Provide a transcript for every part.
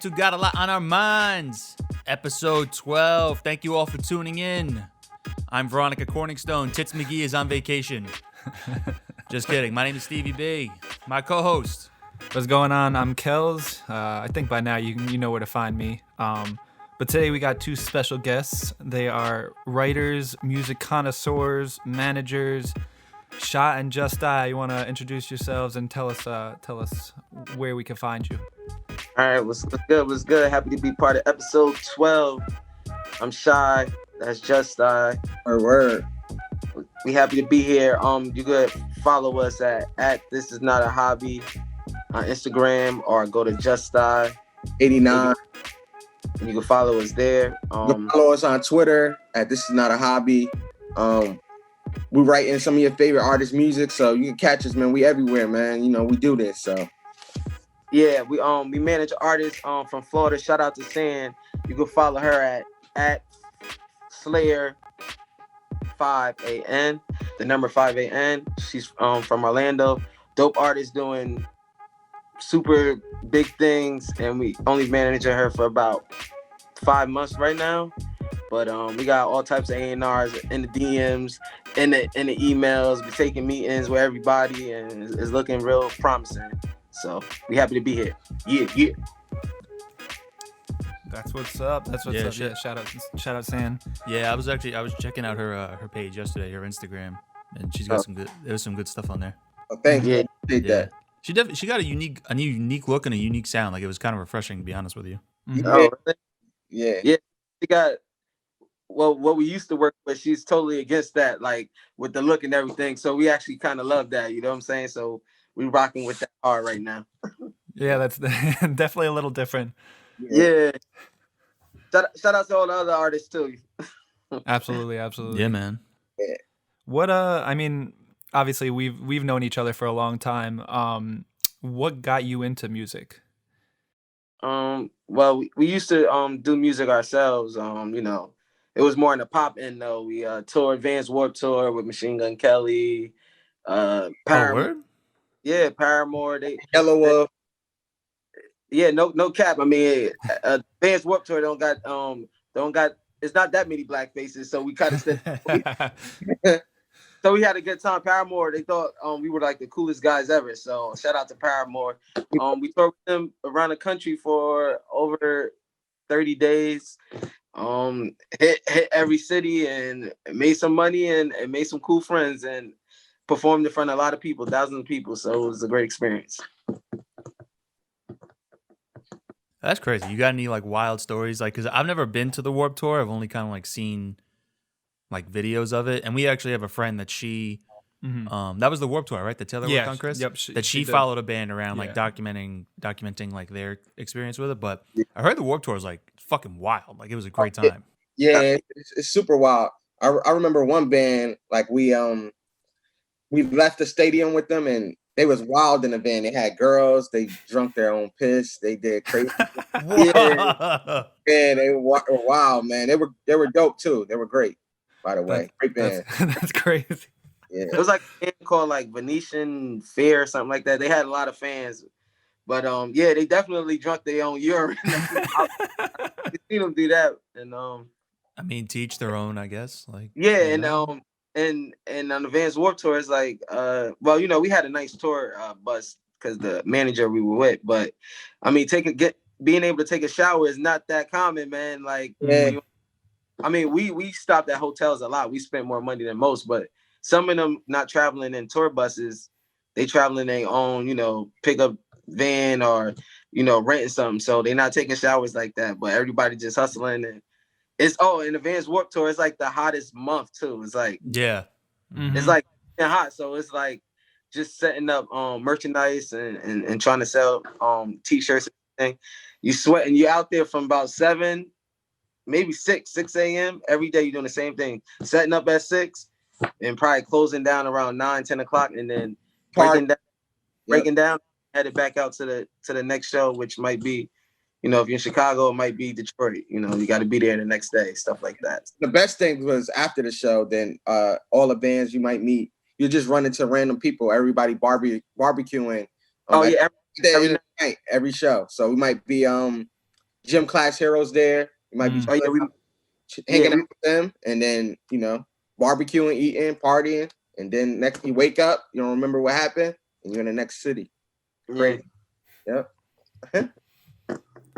to Got a Lot on Our Minds, episode 12. Thank you all for tuning in. I'm Veronica Corningstone. Tits McGee is on vacation. Just kidding. My name is Stevie B. My co-host. What's going on? I'm Kels. I think by now you know where to find me. But today we got two special guests. They are writers, music connoisseurs, managers. Sha and Justi, you want to introduce yourselves and tell us where we can find you? All right, what's good? What's good? Happy to be part of episode 12. I'm Sha. That's Justi. Word. We happy to be here. You could follow us at This Is Not a Hobby on Instagram or go to Justi 89. And you can follow us there. Follow us on Twitter at This Is Not a Hobby. We write in some of your favorite artists' music, so you can catch us, man. We everywhere, man. You know, we do this, so. Yeah, we manage artists from Florida. Shout out to San. You can follow her at Slayer 5AN, the number 5AN. She's from Orlando. Dope artist doing super big things, and we only managing her for about 5 months right now. But we got all types of A&Rs in the DMs, in the emails. We're taking meetings with everybody, and it's looking real promising. So we happy to be here. Yeah. That's what's up. That's what's up. Shit. Yeah, shout out, San. Yeah, I was checking out her page yesterday, her Instagram, and she's got some good stuff on there. Oh, thank you. Yeah. Did that. She got a unique look and a unique sound. Like, it was kind of refreshing, to be honest with you. Mm-hmm. Oh, really? Yeah. She got what we used to work with. She's totally against that, like with the look and everything. So we actually kind of love that. You know what I'm saying? So we rocking with that hard right now. Yeah, that's definitely a little different. Yeah. Shout out to all the other artists too. Absolutely. Yeah, man. Yeah. What I mean, obviously we've known each other for a long time. What got you into music? Well, we used to do music ourselves. You know, it was more in the pop end though. We toured Vans Warped Tour with Machine Gun Kelly, Paramore. Oh, word? Yeah, Paramore. Yellow Wolf. Yeah, no cap. I mean, Vans Warped Tour don't got. It's not that many black faces, so we kind of said. So we had a good time. Paramore, they thought we were like the coolest guys ever. So shout out to Paramore. We toured with them around the country for over 30 days. Hit every city and made some money and made some cool friends and performed in front of a lot of people, thousands of people. So it was a great experience. That's crazy. You got any like wild stories? Like, because I've never been to the Warped Tour. I've only kind of like seen like videos of it. And we actually have a friend that that was the Warped Tour, right? The Taylor worked on, Chris? Yep. She followed a band around, like documenting like their experience with it. But I heard the Warped Tour was like fucking wild. Like, it was a great time. Yeah, it's super wild. I remember one band, like we left the stadium with them and they was wild in the van. They had girls, they drunk their own piss, they did crazy. Yeah, they were wild, man. They were dope too. They were great, by the way. Great band. That's crazy. Yeah. It was like a band called like Venetian Fair or something like that. They had a lot of fans. But yeah, they definitely drunk their own urine. You seen them do that. And I mean, teach their own, I guess. Like, yeah, and on the Vans Warped Tour, it's like well, you know, we had a nice tour bus because the manager we were with, but I mean, being able to take a shower is not that common, man. Like, I mean, we stopped at hotels a lot. We spent more money than most, but some of them not traveling in tour buses, they traveling their own, you know, pickup van or, you know, renting something. So they're not taking showers like that, but everybody just hustling. And it's in the Vans Warped Tour, it's like the hottest month too. It's like, it's like hot. So it's like just setting up merchandise and trying to sell t-shirts and everything. You sweating, you out there from about 7, maybe 6 a.m. every day. You're doing the same thing, setting up at 6 and probably closing down around 9, 10 o'clock, and then breaking down, headed back out to the next show, which might be, you know, if you're in Chicago, it might be Detroit. You know, you got to be there the next day, stuff like that. The best thing was after the show, then all the bands you might meet, you just run into random people, everybody barbecuing. Every night, every show. So we might be gym class heroes there. You might be hanging out with them, and then barbecuing, eating, partying, and then next you wake up, you don't remember what happened, and you're in the next city. Crazy. Yep.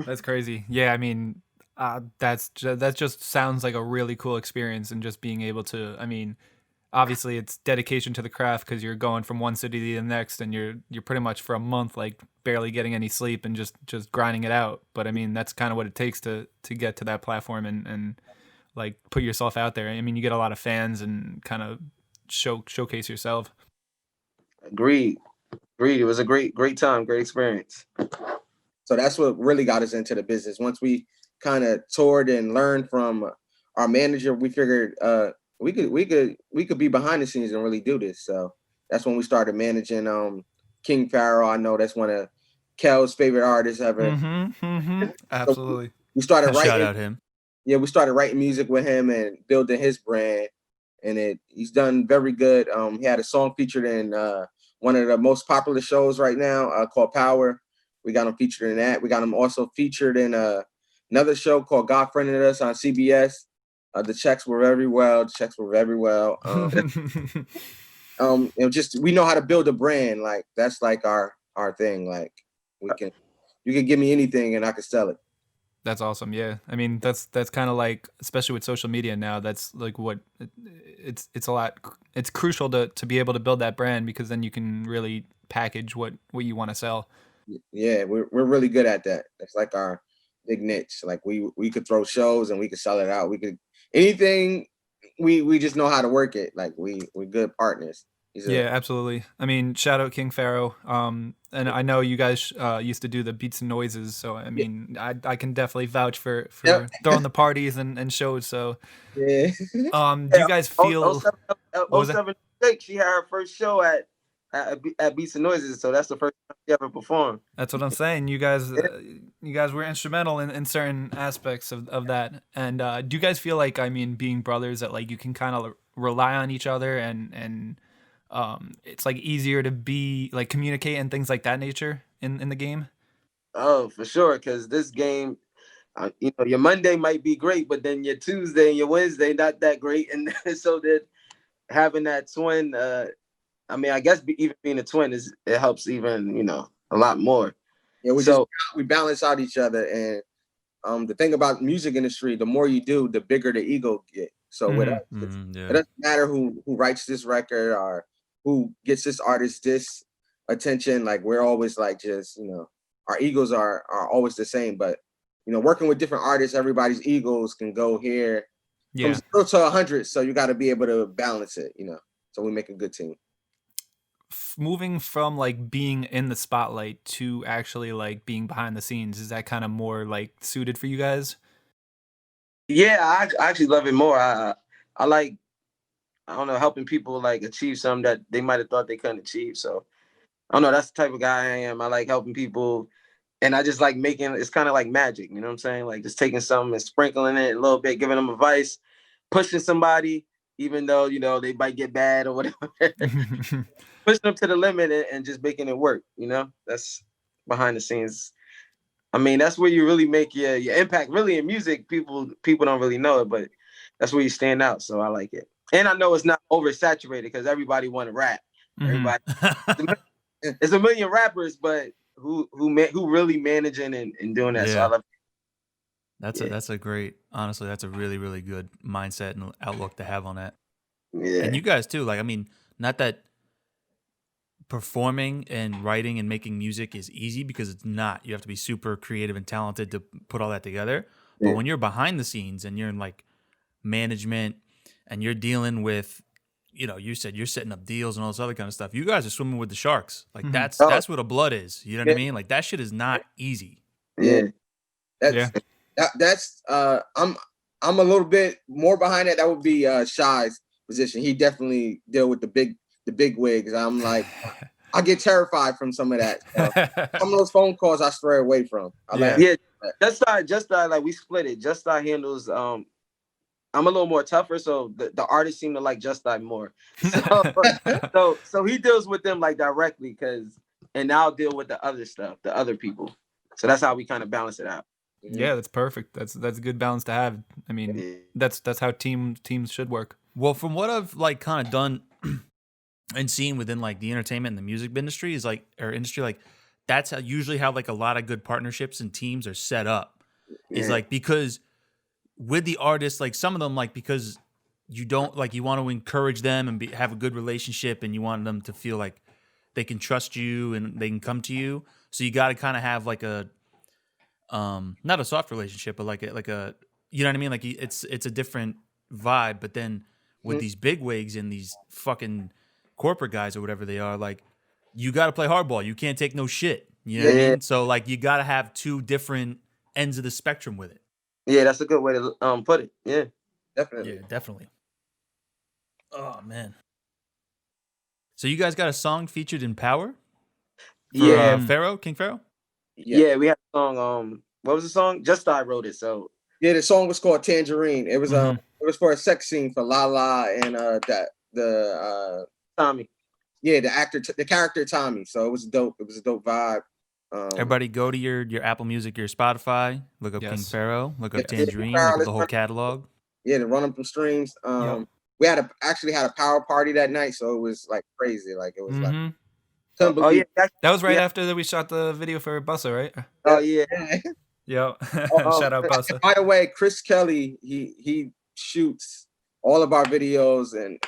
That's crazy. Yeah, I mean, that just sounds like a really cool experience, and just being able to. I mean, obviously it's dedication to the craft because you're going from one city to the next, and you're pretty much for a month like barely getting any sleep and just grinding it out. But I mean, that's kind of what it takes to get to that platform and like put yourself out there. I mean, you get a lot of fans and kind of showcase yourself. Agreed. It was a great time, great experience. So that's what really got us into the business. Once we kind of toured and learned from our manager, we figured we could be behind the scenes and really do this. So that's when we started managing King Pharaoh. I know that's one of Kel's favorite artists ever. Absolutely. So we started writing. Shout out him. Yeah, we started writing music with him and building his brand, and he's done very good. He had a song featured in one of the most popular shows right now called Power. We got him featured in that. We got him also featured in another show called God Friended Us on CBS. The checks were very well. Just we know how to build a brand. Like that's like our thing. Like you can give me anything and I can sell it. That's awesome. Yeah. I mean, that's kind of like, especially with social media now, that's like what it's crucial to be able to build that brand, because then you can really package what you want to sell. Yeah, we're really good at that. That's like our big niche. Like we could throw shows and we could sell it out. We could anything. We just know how to work it. Like we're good partners. Yeah, absolutely. I mean, shout out King Pharaoh. And I know you guys used to do the beats and noises, so I mean, I can definitely vouch for throwing the parties and shows. So yeah. Do you guys feel? 07 she had her first show at Beats and Noises, so that's the first time she ever performed. That's what I'm saying. You guys were instrumental in certain aspects of that. And do you guys feel like, I mean, being brothers, that like you can kind of rely on each other and it's like easier to be like communicate and things like that nature in the game? Oh, for sure, because this game, your Monday might be great, but then your Tuesday and your Wednesday not that great, and so that having that twin, I mean, I guess even being a twin it helps even a lot more. Yeah, we balance out each other, and the thing about music industry, the more you do, the bigger the ego get. So with us, it doesn't matter who writes this record or who gets this artist this attention. Like we're always like just our egos are always the same. But working with different artists, everybody's egos can go here from 0 to 100. So you got to be able to balance it. So we make a good team. Moving from like being in the spotlight to actually like being behind the scenes, is that kind of more like suited for you guys? Yeah, I actually love it more. I like, I don't know, helping people like achieve something that they might have thought they couldn't achieve. So I don't know, that's the type of guy I am. I like helping people, and I just like making, it's kind of like magic, you know what I'm saying? Like just taking something and sprinkling it a little bit, giving them advice, pushing somebody, even though, they might get bad or whatever. Pushing them to the limit and just making it work, That's behind the scenes. I mean, that's where you really make your impact. Really in music, people don't really know it, but that's where you stand out. So I like it. And I know it's not oversaturated because everybody want to rap. Everybody, it's a million rappers, but who really managing and doing that. Yeah. So I love it. That's a great, honestly, that's a really, really good mindset and outlook to have on that. Yeah. And you guys too. Like, I mean, not that performing and writing and making music is easy, because it's not. You have to be super creative and talented to put all that together. Yeah. But when you're behind the scenes and you're in like management and you're dealing with, you said you're setting up deals and all this other kind of stuff, you guys are swimming with the sharks. Like that's where the blood is. You know what I mean? Like that shit is not easy. Yeah. That's I'm a little bit more behind that. That would be Sha's position. He definitely deal with the big wigs. I'm like, I get terrified from some of that. Some of those phone calls I stray away from. Just like we split it. Just handles. I'm a little more tougher, so the artists seem to like Just more. So he deals with them like directly, and I'll deal with the other stuff, the other people. So that's how we kind of balance it out. Yeah, that's perfect. That's a good balance to have. I mean, that's how teams should work. Well, from what I've like kind of done and seen within like the entertainment and the music industry is like or industry like that's how usually how like a lot of good partnerships and teams are set up. Is like because with the artists, like some of them like because you don't like you want to encourage them and have a good relationship and you want them to feel like they can trust you and they can come to you. So you got to kind of have like a not a soft relationship, but like a you know what I mean? Like it's a different vibe. But then with these big wigs and these fucking corporate guys or whatever they are, like you got to play hardball. You can't take no shit. You know what I mean? So like you got to have two different ends of the spectrum with it. Yeah, that's a good way to put it. Yeah, Definitely. Yeah, definitely. Oh man. So you guys got a song featured in Power? For, yeah, Pharaoh, King Pharaoh? yeah. We had a song. What was the song? Just I wrote it. So Yeah, the song was called Tangerine. It was it was for a sex scene for Lala and Tommy. Yeah, the character Tommy. So it was dope. It was a dope vibe. Everybody go to your Apple Music, your Spotify, look up King Pharaoh, look up Tangerine, look up the whole catalog. Yeah, to run up some streams. We actually had a power party that night, so it was like crazy. Like it was like oh yeah, that was right after that we shot the video for Bussa, right? Oh yeah. Yo, shout out Bussa. By the way, Chris Kelly, he shoots all of our videos and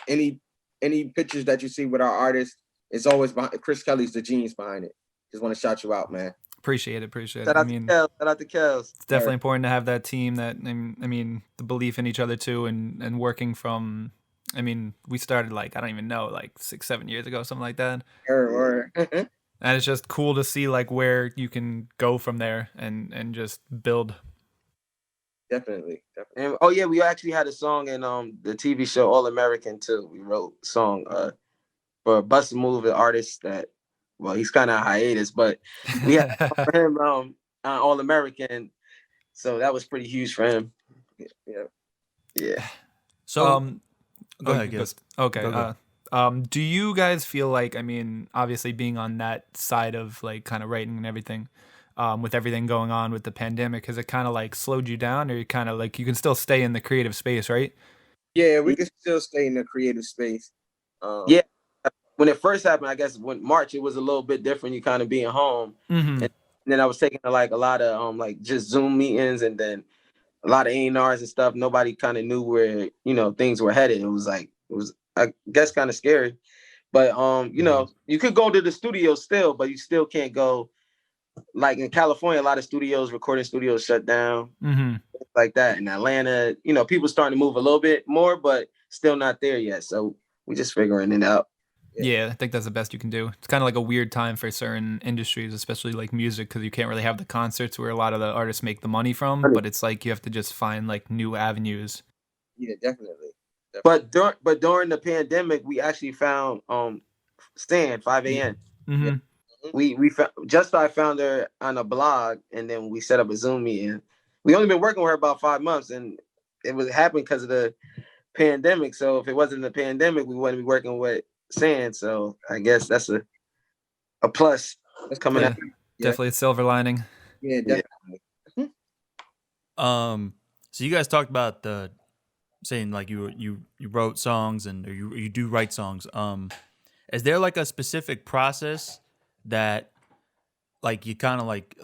any pictures that you see with our artists, it's always behind. Chris Kelly's the genius behind it. Just want to shout you out, man. Appreciate it. Shout out to Kels. It's definitely important to have that team that, I mean, the belief in each other too, and working from, I mean, we started like, I don't even know, like 6-7 years ago, something like that. And it's just cool to see like where you can go from there and just build. Definitely. And, oh yeah, we actually had a song in the TV show All American too. We wrote a song for Busta Move, an artist that, well, he's kind of hiatus, but we had for him All American, so that was pretty huge for him. Yeah. So go ahead, guys. Okay. Go. Do you guys feel like, I mean, obviously being on that side of like kind of writing and everything, with everything going on with the pandemic, has it kind of like slowed you down, or you kind of like you can still stay in the creative space, right? Yeah, we can still stay in the creative space. Yeah, when it first happened, I guess when March, it was a little bit different. You kind of being home, and then I was taking like a lot of like just Zoom meetings, and then a lot of A&Rs and stuff. Nobody kind of knew where things were headed. It was I guess kind of scary, but you could go to the studio still, but you still can't go. Like in California, a lot of recording studios shut down, like that. In Atlanta, people starting to move a little bit more, but still not there yet. So we're just figuring it out. Yeah, I think that's the best you can do. It's kind of like a weird time for certain industries, especially like music, because you can't really have the concerts where a lot of the artists make the money from, but it's like you have to just find like new avenues. Yeah, definitely. But during the pandemic, we actually found Stan 5 a.m. We found I found her on a blog, and then we set up a Zoom meeting. We only been working with her about 5 months, and it was happening because of the pandemic. So if it wasn't the pandemic, we wouldn't be working with Stan. So I guess that's a plus that's coming out. Definitely a silver lining. Yeah, definitely. So you guys talked about saying like you wrote songs or you do write songs. Is there like a specific process that like you kind of like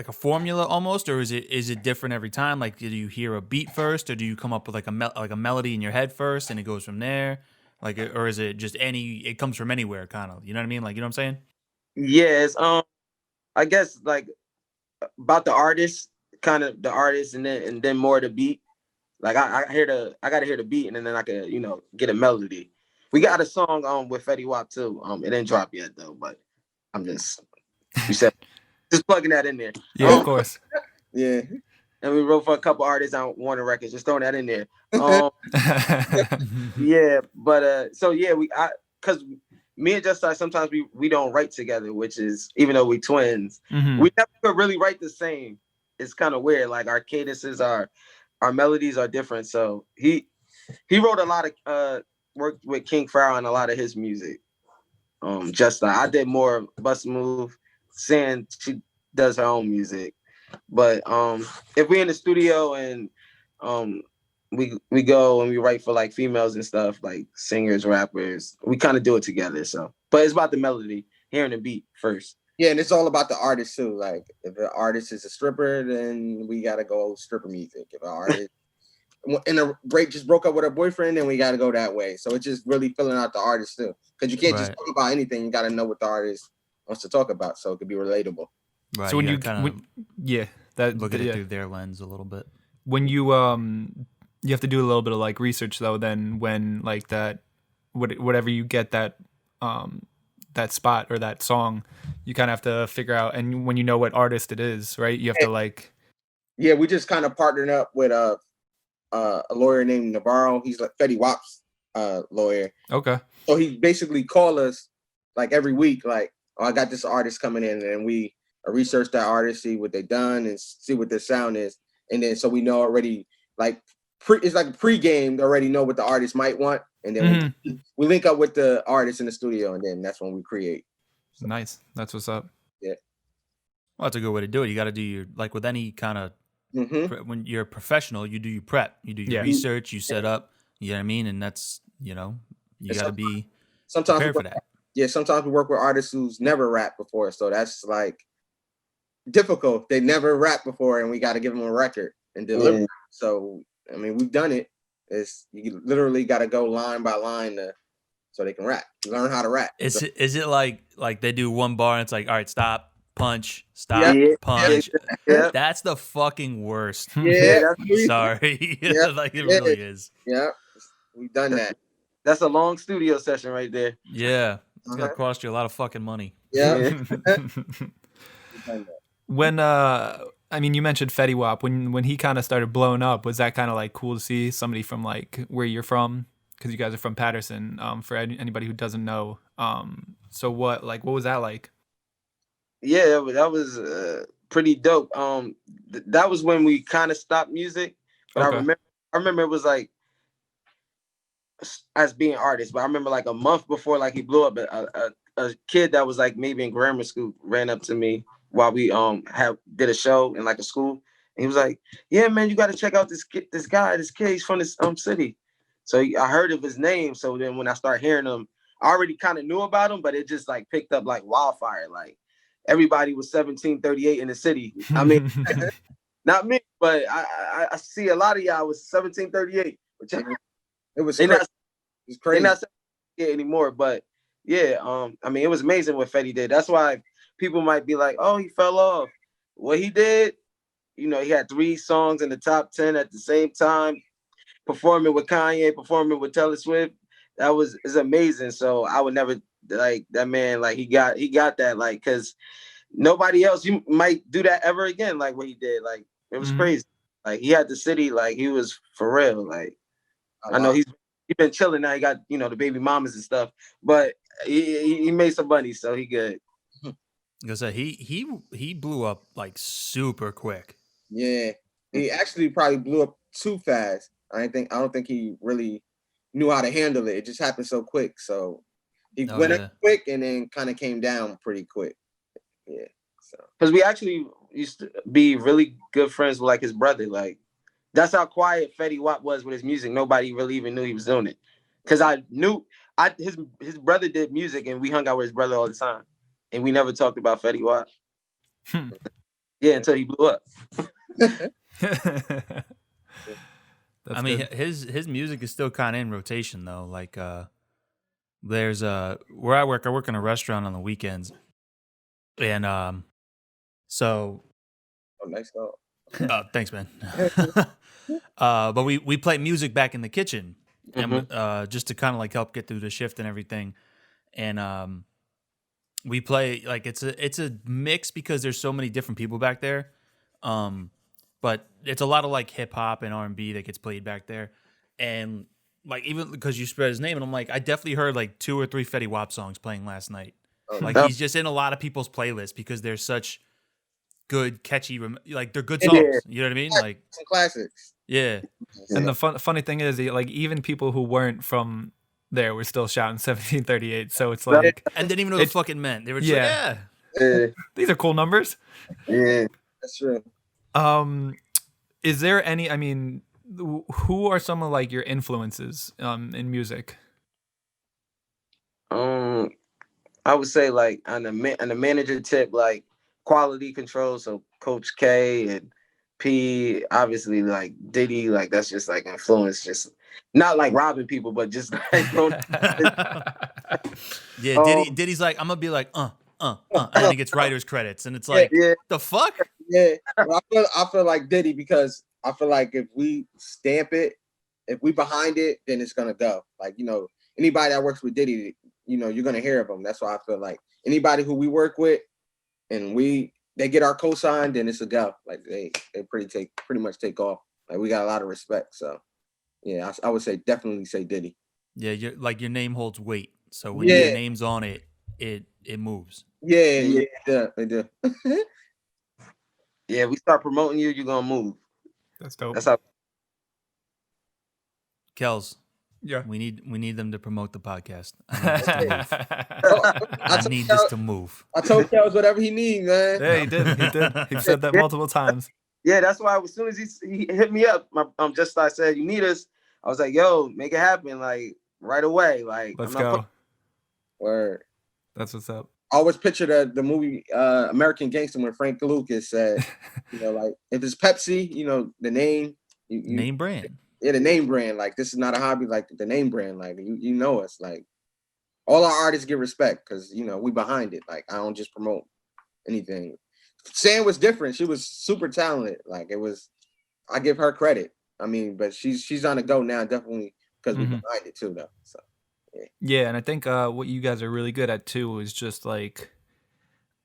a formula almost, or is it different every time? Like, do you hear a beat first, or do you come up with like a melody in your head first and it goes from there? Like, or is it just it comes from anywhere, kind of? You know what I mean? Like, you know what I'm saying? Yes. I guess like about the artist, kind of the artist, and then more the beat. Like I gotta hear the beat, and then I could get a melody. We got a song with Fetty Wap too. It didn't drop yet though, but I'm just plugging that in there. Yeah, of course. Yeah. And we wrote for a couple artists on Warner Records, just throwing that in there. Yeah, but because me and Justin sometimes we don't write together, which is, even though we twins, we never really write the same. It's kind of weird. Like our cadences, our melodies are different. So he wrote a lot of worked with King Pharaoh on a lot of his music. I did more Busta Move. San, she does her own music. But if we're in the studio and we go and we write for like females and stuff, like singers, rappers, we kind of do it together. So, but it's about the melody, hearing the beat first. Yeah, and it's all about the artist too. Like if the artist is a stripper, then we gotta go stripper music. If an artist just broke up with her boyfriend, then we gotta go that way. So it's just really filling out the artist too, because you can't just talk about anything. You gotta know what the artist wants to talk about, so it could be relatable. Right. So when you kind of look at it through their lens a little bit. When you you have to do a little bit of like research though. Then when like that, whatever you get that that spot or that song, you kind of have to figure out. And when you know what artist it is, right? You have to like. Yeah, we just kind of partnered up with a lawyer named Navarro. He's like Fetty Wap's lawyer. Okay. So he basically called us like every week, like, oh, I got this artist coming in, and we research that artist, see what they done, and see what their sound is, and then so we know already like it's like pre-game already know what the artist might want, and then we link up with the artist in the studio, and then that's when we create. So, nice. That's what's up. Yeah. Well, that's a good way to do it. You got to do your, like with any kind of, when you're a professional, you do your prep, you do your research, you set up, you know what I mean? And that's, you got to be prepared for that. Yeah, sometimes we work with artists who's never rapped before, so that's like difficult. They never rapped before, and we got to give them a record and deliver. So, I mean, we've done it. You literally got to go line by line so they can rap. Learn how to rap. Is it like they do one bar and it's like, all right, stop, punch, stop, punch? Yeah. That's the fucking worst. Yeah, sorry, like it really is. Yeah, we've done that. That's a long studio session right there. Yeah, it's gonna cost you a lot of fucking money. Yeah. When I mean, you mentioned Fetty Wap. When he kind of started blowing up, was that kind of like cool to see somebody from like where you're from? Because you guys are from Patterson. For anybody who doesn't know, so what was that like? Yeah, that was pretty dope. That was when we kind of stopped music. But Okay. I remember it was like as being artists. But I remember like a month before, like he blew up, a kid that was like maybe in grammar school ran up to me while we did a show in like a school, and he was like, "Yeah, man, you got to check out this kid. This kid, he's from this city." So I heard of his name. So then when I started hearing him, I already kind of knew about him, but it just like picked up like wildfire. Like everybody was 1738 in the city. I mean, not me, but I see a lot of y'all was 1738. Which it was crazy. It's crazy. They're not 1738 anymore, but yeah, I mean, it was amazing what Fetty did. That's why people might be like, "Oh, he fell off." What he did, he had 3 songs in the top 10 at the same time, performing with Kanye, performing with Taylor Swift. Is amazing. So I would never like that man. Like he got that, like, because nobody else you might do that ever again. Like what he did, like it was crazy. Like he had the city, like he was for real. Like I know he's been chilling now. He got the baby mamas and stuff, but he made some money, so he good. Because he blew up like super quick. Yeah, he actually probably blew up too fast. I don't think he really knew how to handle it. It just happened so quick. So he went up quick and then kind of came down pretty quick. Yeah. So because we actually used to be really good friends with like his brother. Like that's how quiet Fetty Wap was with his music. Nobody really even knew he was doing it. Because I knew his brother did music and we hung out with his brother all the time. And we never talked about Fetty Wap. Yeah, until he blew up. I mean, his music is still kind of in rotation though. Like, there's where I work in a restaurant on the weekends, and so. Oh, nice dog. Thanks, man. But we play music back in the kitchen, and just to kind of like help get through the shift and everything, and we play like it's a mix because there's so many different people back there. But it's a lot of like hip hop and R&B that gets played back there. And like, even because you spread his name, and I'm like, I definitely heard like 2 or 3 Fetty Wap songs playing last night. Like he's just in a lot of people's playlists because they're such good, catchy, like they're good songs. Yeah. You know what I mean? Like some classics. Yeah. And the funny thing is, like even people who weren't from there were still shouting 1738. So it's like, and didn't even know what the fuck it meant. They were just like, these are cool numbers. Yeah, that's true. Is there any? I mean, who are some of like your influences in music? I would say like on the manager tip, like quality control. So Coach K and P, obviously like Diddy, like that's just like influence, just not like robbing people, but just like Yeah, Diddy's like, I'm gonna be like, and then he gets writer's credits, and it's like, yeah. what the fuck? Yeah, well, I feel like Diddy because I feel like if we stamp it, if we behind it, then it's gonna go. Like anybody that works with Diddy, you're gonna hear of them. That's why I feel like anybody who we work with and they get our cosign, then it's a go. Like they pretty much take off. Like we got a lot of respect. So yeah, I would say definitely say Diddy. Yeah, your name holds weight. So when your name's on it, it moves. Yeah, they do. Yeah, we start promoting you, you're gonna move. That's dope. That's how. Kels, Yeah, we need them to promote the podcast. I need this to move. I told Kels whatever he needs, man. Yeah, he did. He said that multiple times. Yeah, that's why as soon as he hit me up, just I said, you need us. I was like, yo, make it happen, like right away. Like let's go. Word. That's what's up. I always picture the movie American Gangster when Frank Lucas said, like if it's Pepsi, the name, name brand. Yeah, the name brand. Like this is not a hobby. Like the name brand. Like you know us. Like all our artists get respect because we behind it. Like I don't just promote anything. Sam was different. She was super talented. Like it was. I give her credit. I mean, but she's on the go now, definitely because we behind it too, though. So. Yeah, and I think what you guys are really good at too is just like,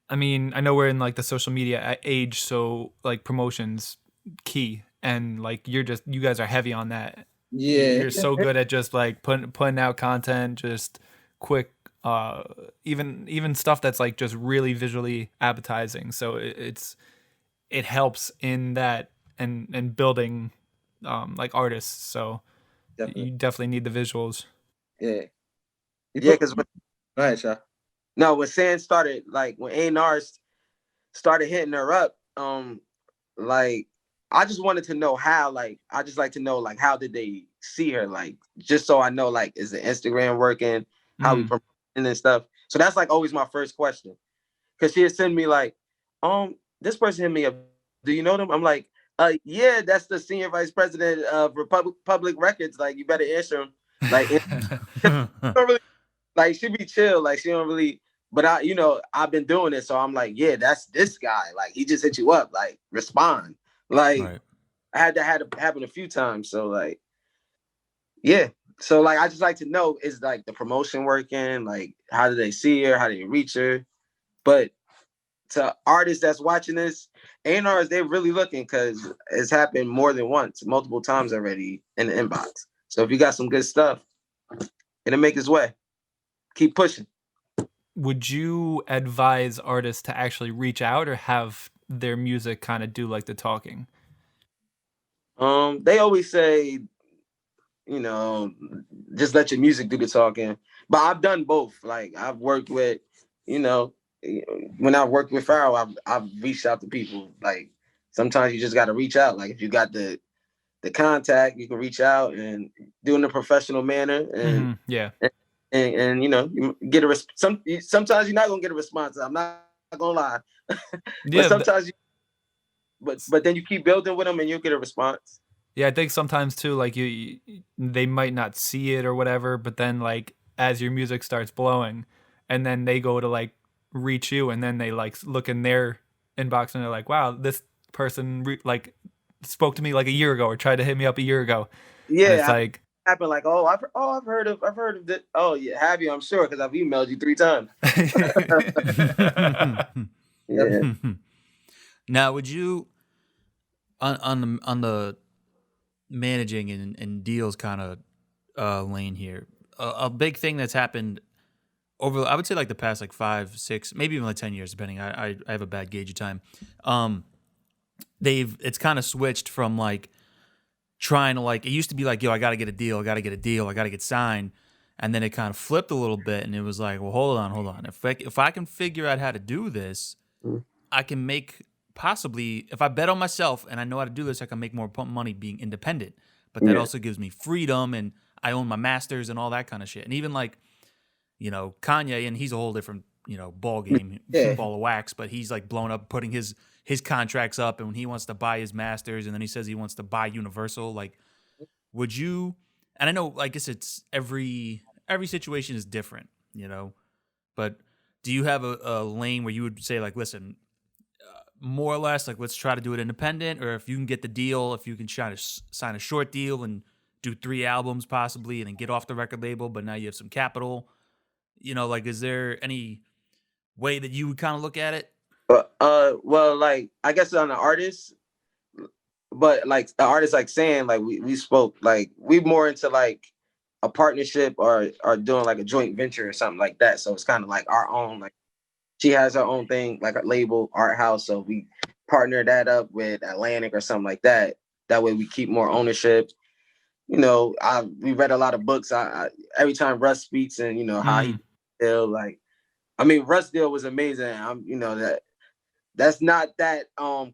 I mean, I know we're in like the social media age, so like promotions key, and like you guys are heavy on that. Yeah, you're so good at just like putting out content, just quick, even stuff that's like just really visually appetizing. So it helps in that and building like artists. So you definitely need the visuals. Yeah. Because go ahead, Sha. No, when Sam started, like when A&R started hitting her up, like I just wanted to know how, like I just like to know like how did they see her, like just so I know like is the Instagram working, how we promoting and stuff. So that's like always my first question, because she would send me like, this person hit me up. Do you know them? I'm like, yeah, that's the senior vice president of Public Records. Like you better answer him. Like, don't really. Like she be chill, like she don't really, but I've been doing it, so I'm like, yeah, that's this guy. Like he just hit you up, like respond. Like right. I had to happen a few times, so like, yeah. So like I just like to know is like the promotion working, like how do they see her, how do they reach her? But to artists that's watching this, A&Rs, they're really looking because it's happened more than once, multiple times already in the inbox. So if you got some good stuff, it'll make its way. Keep pushing. Would you advise artists to actually reach out or have their music kind of do like the talking? They always say, just let your music do the talking. But I've done both. Like I've worked with, when I worked with Pharaoh, I've reached out to people. Like sometimes you just got to reach out. Like if you got the contact, you can reach out and do it in a professional manner. And And you get sometimes you're not gonna get a response. I'm not gonna lie. But sometimes but then you keep building with them and you'll get a response. Yeah, I think sometimes too, like they might not see it or whatever, but then like as your music starts blowing, and then they go to like reach you, and then they like look in their inbox and they're like, "Wow, this person like spoke to me like a year ago or tried to hit me up a year ago." Yeah, and it's like. Happen like I've heard of that. Oh yeah, have you? I'm sure because I've emailed you 3 times. Yeah. Now, would you on the managing and deals kind of lane here? A big thing that's happened over, I would say, like the past like 5, 6, maybe even like 10 years, depending. I have a bad gauge of time. It's kind of switched from like trying to like, it used to be like, yo, I got to get a deal, I got to get signed. And then it kind of flipped a little bit and it was like, well, hold on. If I can figure out how to do this, I can make possibly if I bet on myself and I know how to do this, I can make more money being independent. But that also gives me freedom, and I own my masters and all that kind of shit. And even like, Kanye, and he's a whole different, ball game, ball of wax, but he's like blown up, putting his contracts up, and when he wants to buy his masters, and then he says he wants to buy Universal, like, would you? And I know, I guess it's every situation is different, but do you have a lane where you would say like, listen, more or less, like, let's try to do it independent, or if you can get the deal, if you can try to sign a short deal and do 3 albums possibly, and then get off the record label, but now you have some capital, like, is there any way that you would kind of look at it? Well, like, I guess on the artist, but like the artist, like saying, like we spoke, like we more into like a partnership or doing like a joint venture or something like that. So it's kind of like our own, like she has her own thing, like a label, Art House. So we partner that up with Atlantic or something like that. That way we keep more ownership. We read a lot of books. I every time Russ speaks and how he feel, like, I mean, Russ deal was amazing. That's not that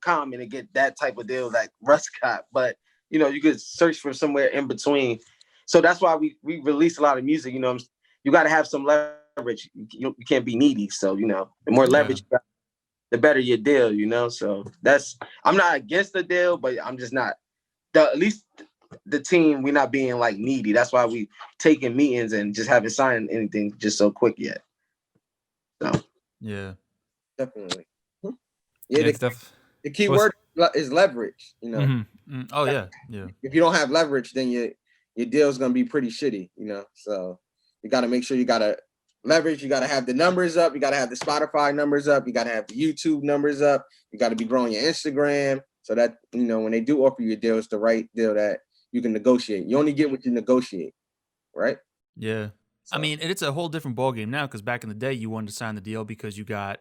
common to get that type of deal like Russ got, but you could search for somewhere in between. So that's why we release a lot of music. You got to have some leverage. You can't be needy. So the more leverage you got, the better your deal. So I'm not against the deal, but I'm just not at least the team. We're not being like needy. That's why we taking meetings and just haven't signed anything just so quick yet. So yeah, definitely. Yeah, the key word is leverage. Oh yeah. If you don't have leverage, then your deal's gonna be pretty shitty. So you got to make sure you got to leverage. You got to have the numbers up. You got to have the Spotify numbers up. You got to have the YouTube numbers up. You got to be growing your Instagram so that when they do offer you a deal, it's the right deal that you can negotiate. You only get what you negotiate, right? Yeah. So. I mean, it's a whole different ballgame now, because back in the day, you wanted to sign the deal because you got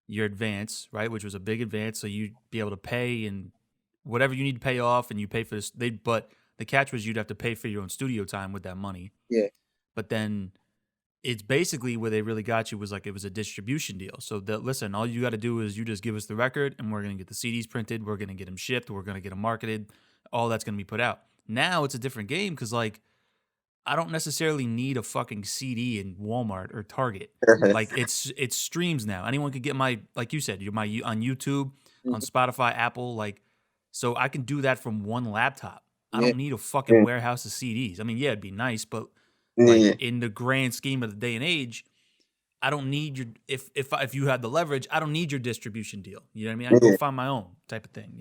your advance, right, which was a big advance, so you'd be able to pay and whatever you need to pay off, and you pay for this. But the catch was you'd have to pay for your own studio time with that money. Yeah. But then it's basically where they really got you was like it was a distribution deal. So listen, all you got to do is you just give us the record, and we're gonna get the CDs printed, we're gonna get them shipped, we're gonna get them marketed, all that's gonna be put out. Now it's a different game, because like, I don't necessarily need a fucking CD in Walmart or Target. Like it's streams now. Anyone could get like you said, on YouTube, on Spotify, Apple, like, so I can do that from one laptop. I don't need a fucking warehouse of CDs. I mean, yeah, it'd be nice, but like in the grand scheme of the day and age, I don't need your if you had the leverage, I don't need your distribution deal. You know what I mean? I can go find my own type of thing,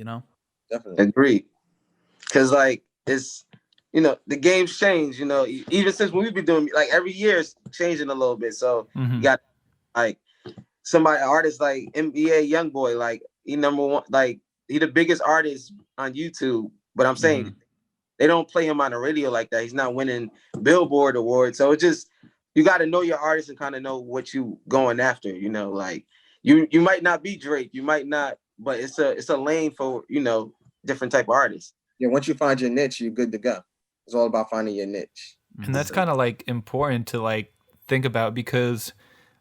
Definitely. Agreed. Because like it's the game's changed, even since when we've been doing, like, every year it's changing a little bit. So you got like an artist like NBA Youngboy, like he #1, like he the biggest artist on YouTube. But I'm saying they don't play him on the radio like that. He's not winning Billboard awards. So it just, you got to know your artist and kind of know what you going after. Like you might not be Drake, you might not, but it's a lane for different type of artists. Yeah, once you find your niche, you're good to go. It's all about finding your niche. And that's kind of like important to like think about, because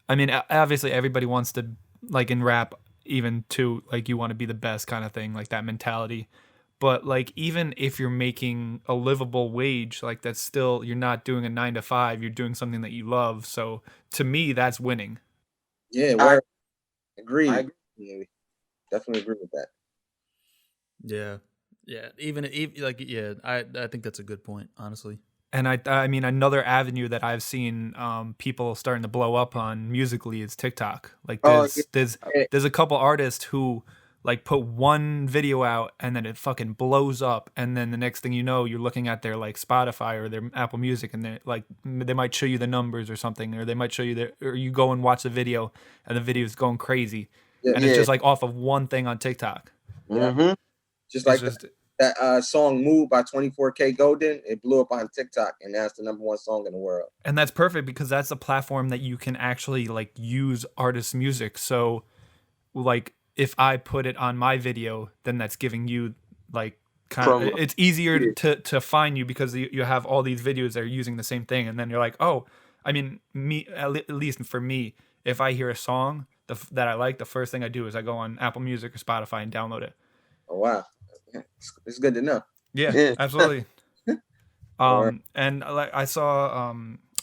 I mean, obviously everybody wants to, like in rap, even to like, you want to be the best kind of thing, like that mentality. But like, even if you're making a livable wage, like that's still, you're not doing a 9 to 5, you're doing something that you love. So to me, that's winning. Yeah, I agree. Yeah, definitely agree with that. Yeah. Yeah, even like, yeah, I think that's a good point, honestly. And I mean, another avenue that I've seen people starting to blow up on musically is TikTok. Like there's a couple artists who like put one video out and then it fucking blows up, and then the next thing you know, you're looking at their like Spotify or their Apple Music, and they like, they might show you the numbers or something, or they might show you or you go and watch the video and the video is going crazy, and it's just like off of one thing on TikTok. Just like that song "Move" by 24K Golden, it blew up on TikTok, and that's the #1 song in the world. And that's perfect, because that's a platform that you can actually like use artists' music. So like, if I put it on my video, then that's giving you like it's easier to find you, because you have all these videos that are using the same thing, and then you're like, oh, I mean, at least for me, if I hear a song that I like, the first thing I do is I go on Apple Music or Spotify and download it. Oh wow, it's good to know. Yeah. Absolutely. Or- And like I saw,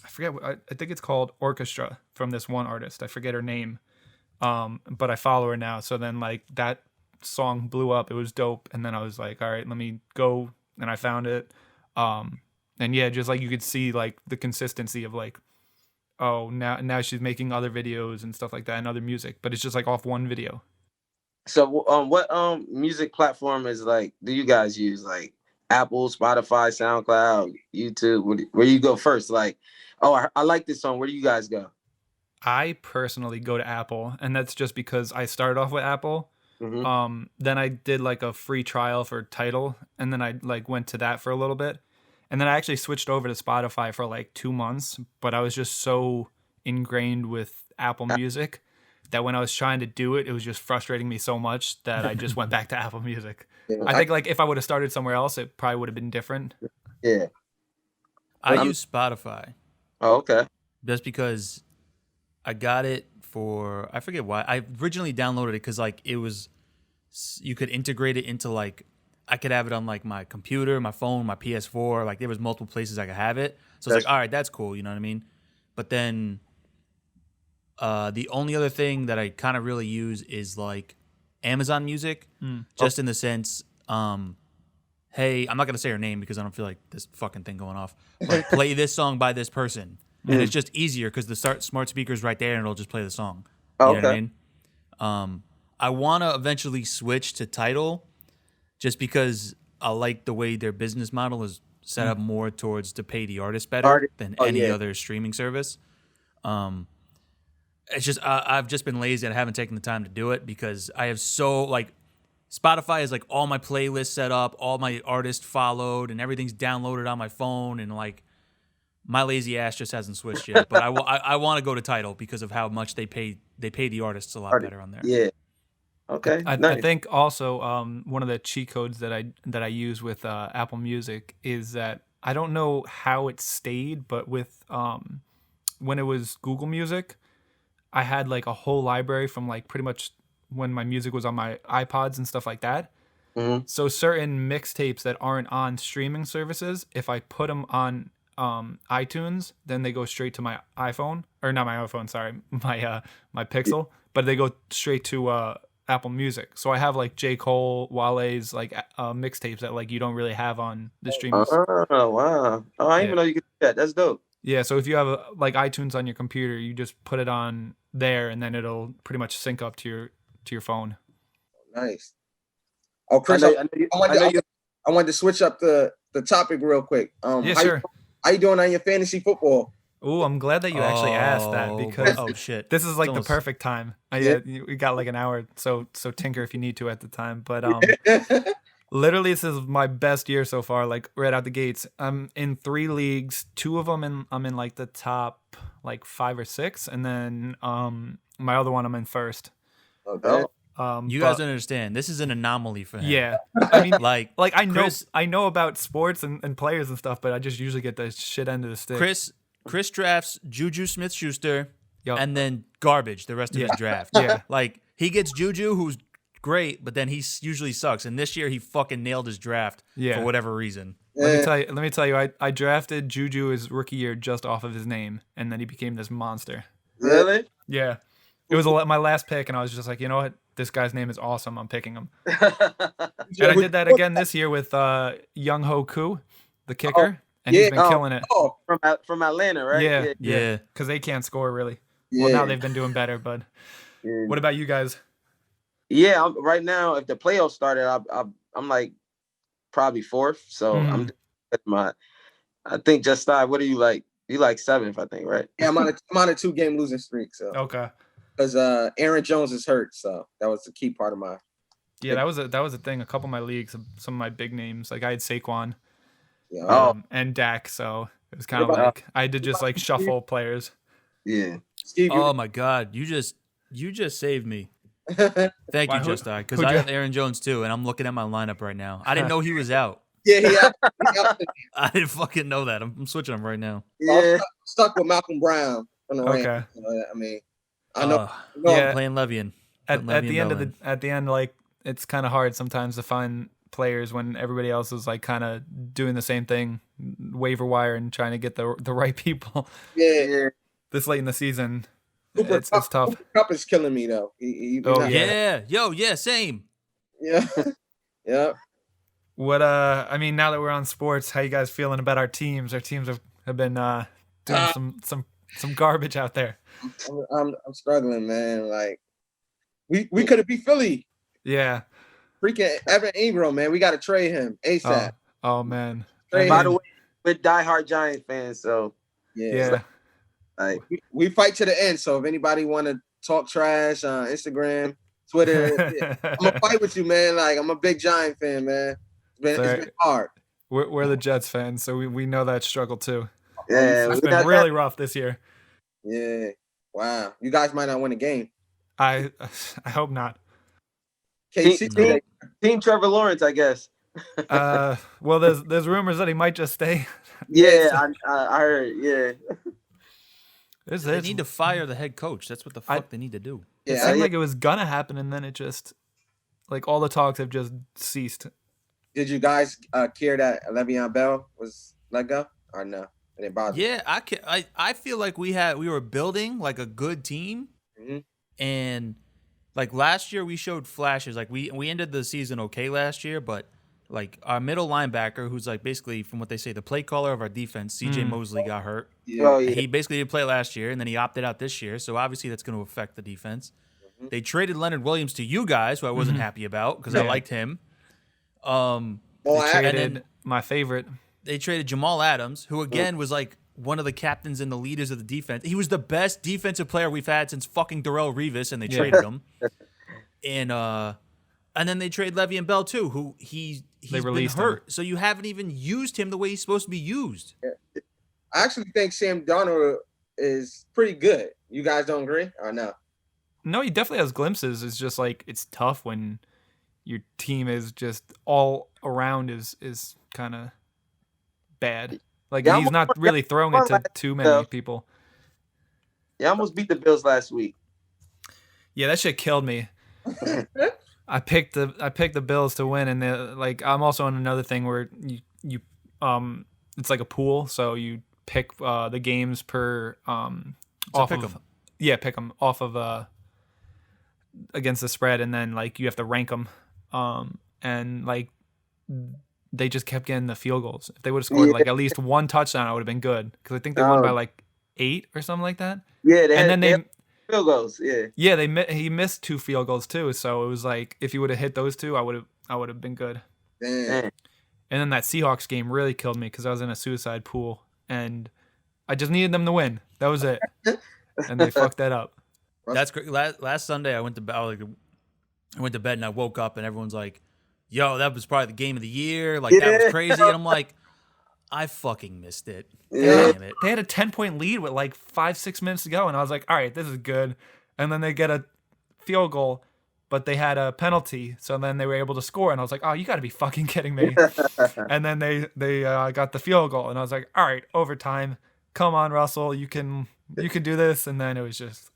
I forget, I think it's called Orchestra from this one artist. I forget her name, but I follow her now. So then like that song blew up. It was dope, and then I was like, all right, let me go, and I found it. And yeah, just like you could see like the consistency of like, oh, now she's making other videos and stuff like that and other music, but it's just like off one video. So what music platform is like do you guys use? Like Apple, Spotify, SoundCloud, YouTube? Where you go first? Like, oh, I like this song. Where do you guys go? I personally go to Apple, and that's just because I started off with Apple. Mm-hmm. Then I did like a free trial for Tidal, and then I like went to that for a little bit. And then I actually switched over to Spotify for like 2 months, but I was just so ingrained with Apple Music that when I was trying to do it, it was just frustrating me so much that I just went back to Apple Music. Yeah, I think like if I would have started somewhere else, it probably would have been different. Yeah. I use Spotify Oh, okay. just because I got it for, I forget why. I originally downloaded it because like it was, you could integrate it into like, I could have it on like my computer, my phone, my PS4. Like there was multiple places I could have it. So it's like, all right, that's cool. You know what I mean? But then the only other thing that I kind of really use is like Amazon Music, just in the sense, hey, I'm not going to say her name because I don't feel like this fucking thing going off, but play this song by this person. And it's just easier because the smart speaker's right there and it'll just play the song. You know what I mean? I want to eventually switch to Tidal just because I like the way their business model is set up more towards to pay the artist better than any other streaming service. It's just I've just been lazy and I haven't taken the time to do it because I have so like Spotify is like all my playlists set up, all my artists followed, and everything's downloaded on my phone, and like my lazy ass just hasn't switched yet. But I want to go to Tidal because of how much they pay the artists a lot better on there. Yeah. Okay. I Nice. think also one of the cheat codes that I use with Apple Music is that I don't know how it stayed, but with when it was Google Music, I had like a whole library from like pretty much when my music was on my iPods and stuff like that. Mhm. So certain mixtapes that aren't on streaming services, if I put them on iTunes, then they go straight to my iPhone, or not my iPhone, sorry, my Pixel, but they go straight to Apple Music. So I have like J. Cole, Wale's like mixtapes that like you don't really have on the streaming. Oh wow! Oh, I didn't even know you could do that. That's dope. Yeah, so if you have like iTunes on your computer, you just put it on there, and then it'll pretty much sync up to your phone. Nice. Oh, Chris, I wanted to switch up the topic real quick. Yeah, sure. How you doing on your fantasy football? Oh, I'm glad that you actually asked that because oh shit, this is like almost the perfect time. We got like an hour, so tinker if you need to at the time. But literally, this is my best year so far. Like right out the gates, I'm in 3 leagues. 2 of them, I'm in like the top like 5 or 6, and then my other one I'm in first. Okay. you guys don't understand. This is an anomaly for him. Yeah, I mean, like I know Chris, I know about sports and players and stuff, but I just usually get the shit end of the stick. Chris drafts Juju Smith-Schuster Yup. and then garbage the rest of his draft. Yeah. Like he gets Juju, who's great, but then he usually sucks. And this year he fucking nailed his draft for whatever reason. Let me tell you, I drafted Juju his rookie year just off of his name, and then he became this monster. Really? Yeah. It was my last pick, and I was just like, you know what? This guy's name is awesome. I'm picking him. And I did that again this year with Young Ho Koo, the kicker, and he's been killing it. Oh, from Atlanta, right? Yeah. Because they can't score, really. yeah. Well, now they've been doing better, but what about you guys? Yeah, right now, if the playoffs started, I'm like probably 4th. So I'm I think just started. What are you like? You like 7th, I think, right? Yeah, I'm on a 2-game losing streak. So Okay. because Aaron Jones is hurt, so that was the key part of my. Yeah, that was a thing. A couple of my leagues, some of my big names, like I had Saquon, and Dak, so it was kind of like I had to just like shuffle players. Yeah. Steve, Oh my God, you just saved me. Thank you, Just because I have Aaron Jones too, and I'm looking at my lineup right now. I didn't know he was out. yeah. I didn't fucking know that. I'm switching him right now. Yeah. Stuck with Malcolm Brown from the Rams. Okay. I mean, I know. Yeah. Playing Le'Veon. At the end, like it's kind of hard sometimes to find players when everybody else is like kind of doing the same thing, waiver wire, and trying to get the right people. Yeah. This late in the season, Cooper it's tough. Cooper Kupp is killing me though. Yeah, same. Yeah. Yeah. What I mean, now that we're on sports, how you guys feeling about our teams? Our teams have been doing some garbage out there. I'm struggling, man. Like we could have beat Philly. Yeah. Freaking Evan Ingram, man. We got to trade him ASAP. Oh man. By the way, we're diehard Giants fans, so yeah. Like we fight to the end. So if anybody want to talk trash on Instagram, Twitter, I'm gonna fight with you, man. Like I'm a big Giant fan, man. It's been hard. We're the Jets fans, so we know that struggle too. Yeah, it's been really rough this year. Yeah. Wow. You guys might not win a game. I hope not. Team Trevor Lawrence, I guess. Well, there's rumors that he might just stay. Yeah, I heard. Yeah. They need to fire the head coach. That's what the fuck they need to do. It seemed like it was gonna happen, and then it just, like, all the talks have just ceased. Did you guys care that Le'Veon Bell was let go or no? It didn't bother you? Yeah, I feel like we were building like a good team, and like last year we showed flashes. Like we ended the season okay last year, but like our middle linebacker, who's like basically from what they say the play caller of our defense, CJ Mosley got hurt. Yeah. He basically didn't play last year, and then he opted out this year. So obviously that's going to affect the defense. They traded Leonard Williams to you guys, who I wasn't happy about because I liked him. They traded my favorite. They traded Jamal Adams, who again was like one of the captains and the leaders of the defense. He was the best defensive player we've had since fucking Darrelle Revis, and they traded him. And then they trade Le'Veon Bell too, who he's been hurt. So you haven't even used him the way he's supposed to be used. Yeah. I actually think Sam Darnold is pretty good. You guys don't agree or no? No, he definitely has glimpses. It's just like it's tough when your team is just all around is kind of bad. Like he's not really throwing it to too many people. Yeah, I almost beat the Bills last week. Yeah, that shit killed me. I picked the Bills to win, and like I'm also on another thing where you it's like a pool, so you pick the games per pick them off of against the spread, and then like you have to rank them, and like they just kept getting the field goals. If they would have scored like at least one touchdown, I would have been good because I think they won by like 8 or something like that. Yeah, they had field goals. Yeah, he missed 2 field goals too. So it was like if he would have hit those 2, I would have been good. Damn. And then that Seahawks game really killed me because I was in a suicide pool and I just needed them to win. That was it, and they fucked that up. That's great. Last Sunday I went to bed and I woke up and everyone's like, "Yo, that was probably the game of the year. Like that was crazy." And I'm like, I fucking missed it. Yeah. Damn it. They had a 10-point lead with like 5-6 minutes to go, and I was like, all right, this is good. And then they get a field goal, but they had a penalty, so then they were able to score, and I was like, oh, you got to be fucking kidding me. And then they got the field goal, and I was like, all right, overtime. Come on, Russell, you can do this. And then it was just,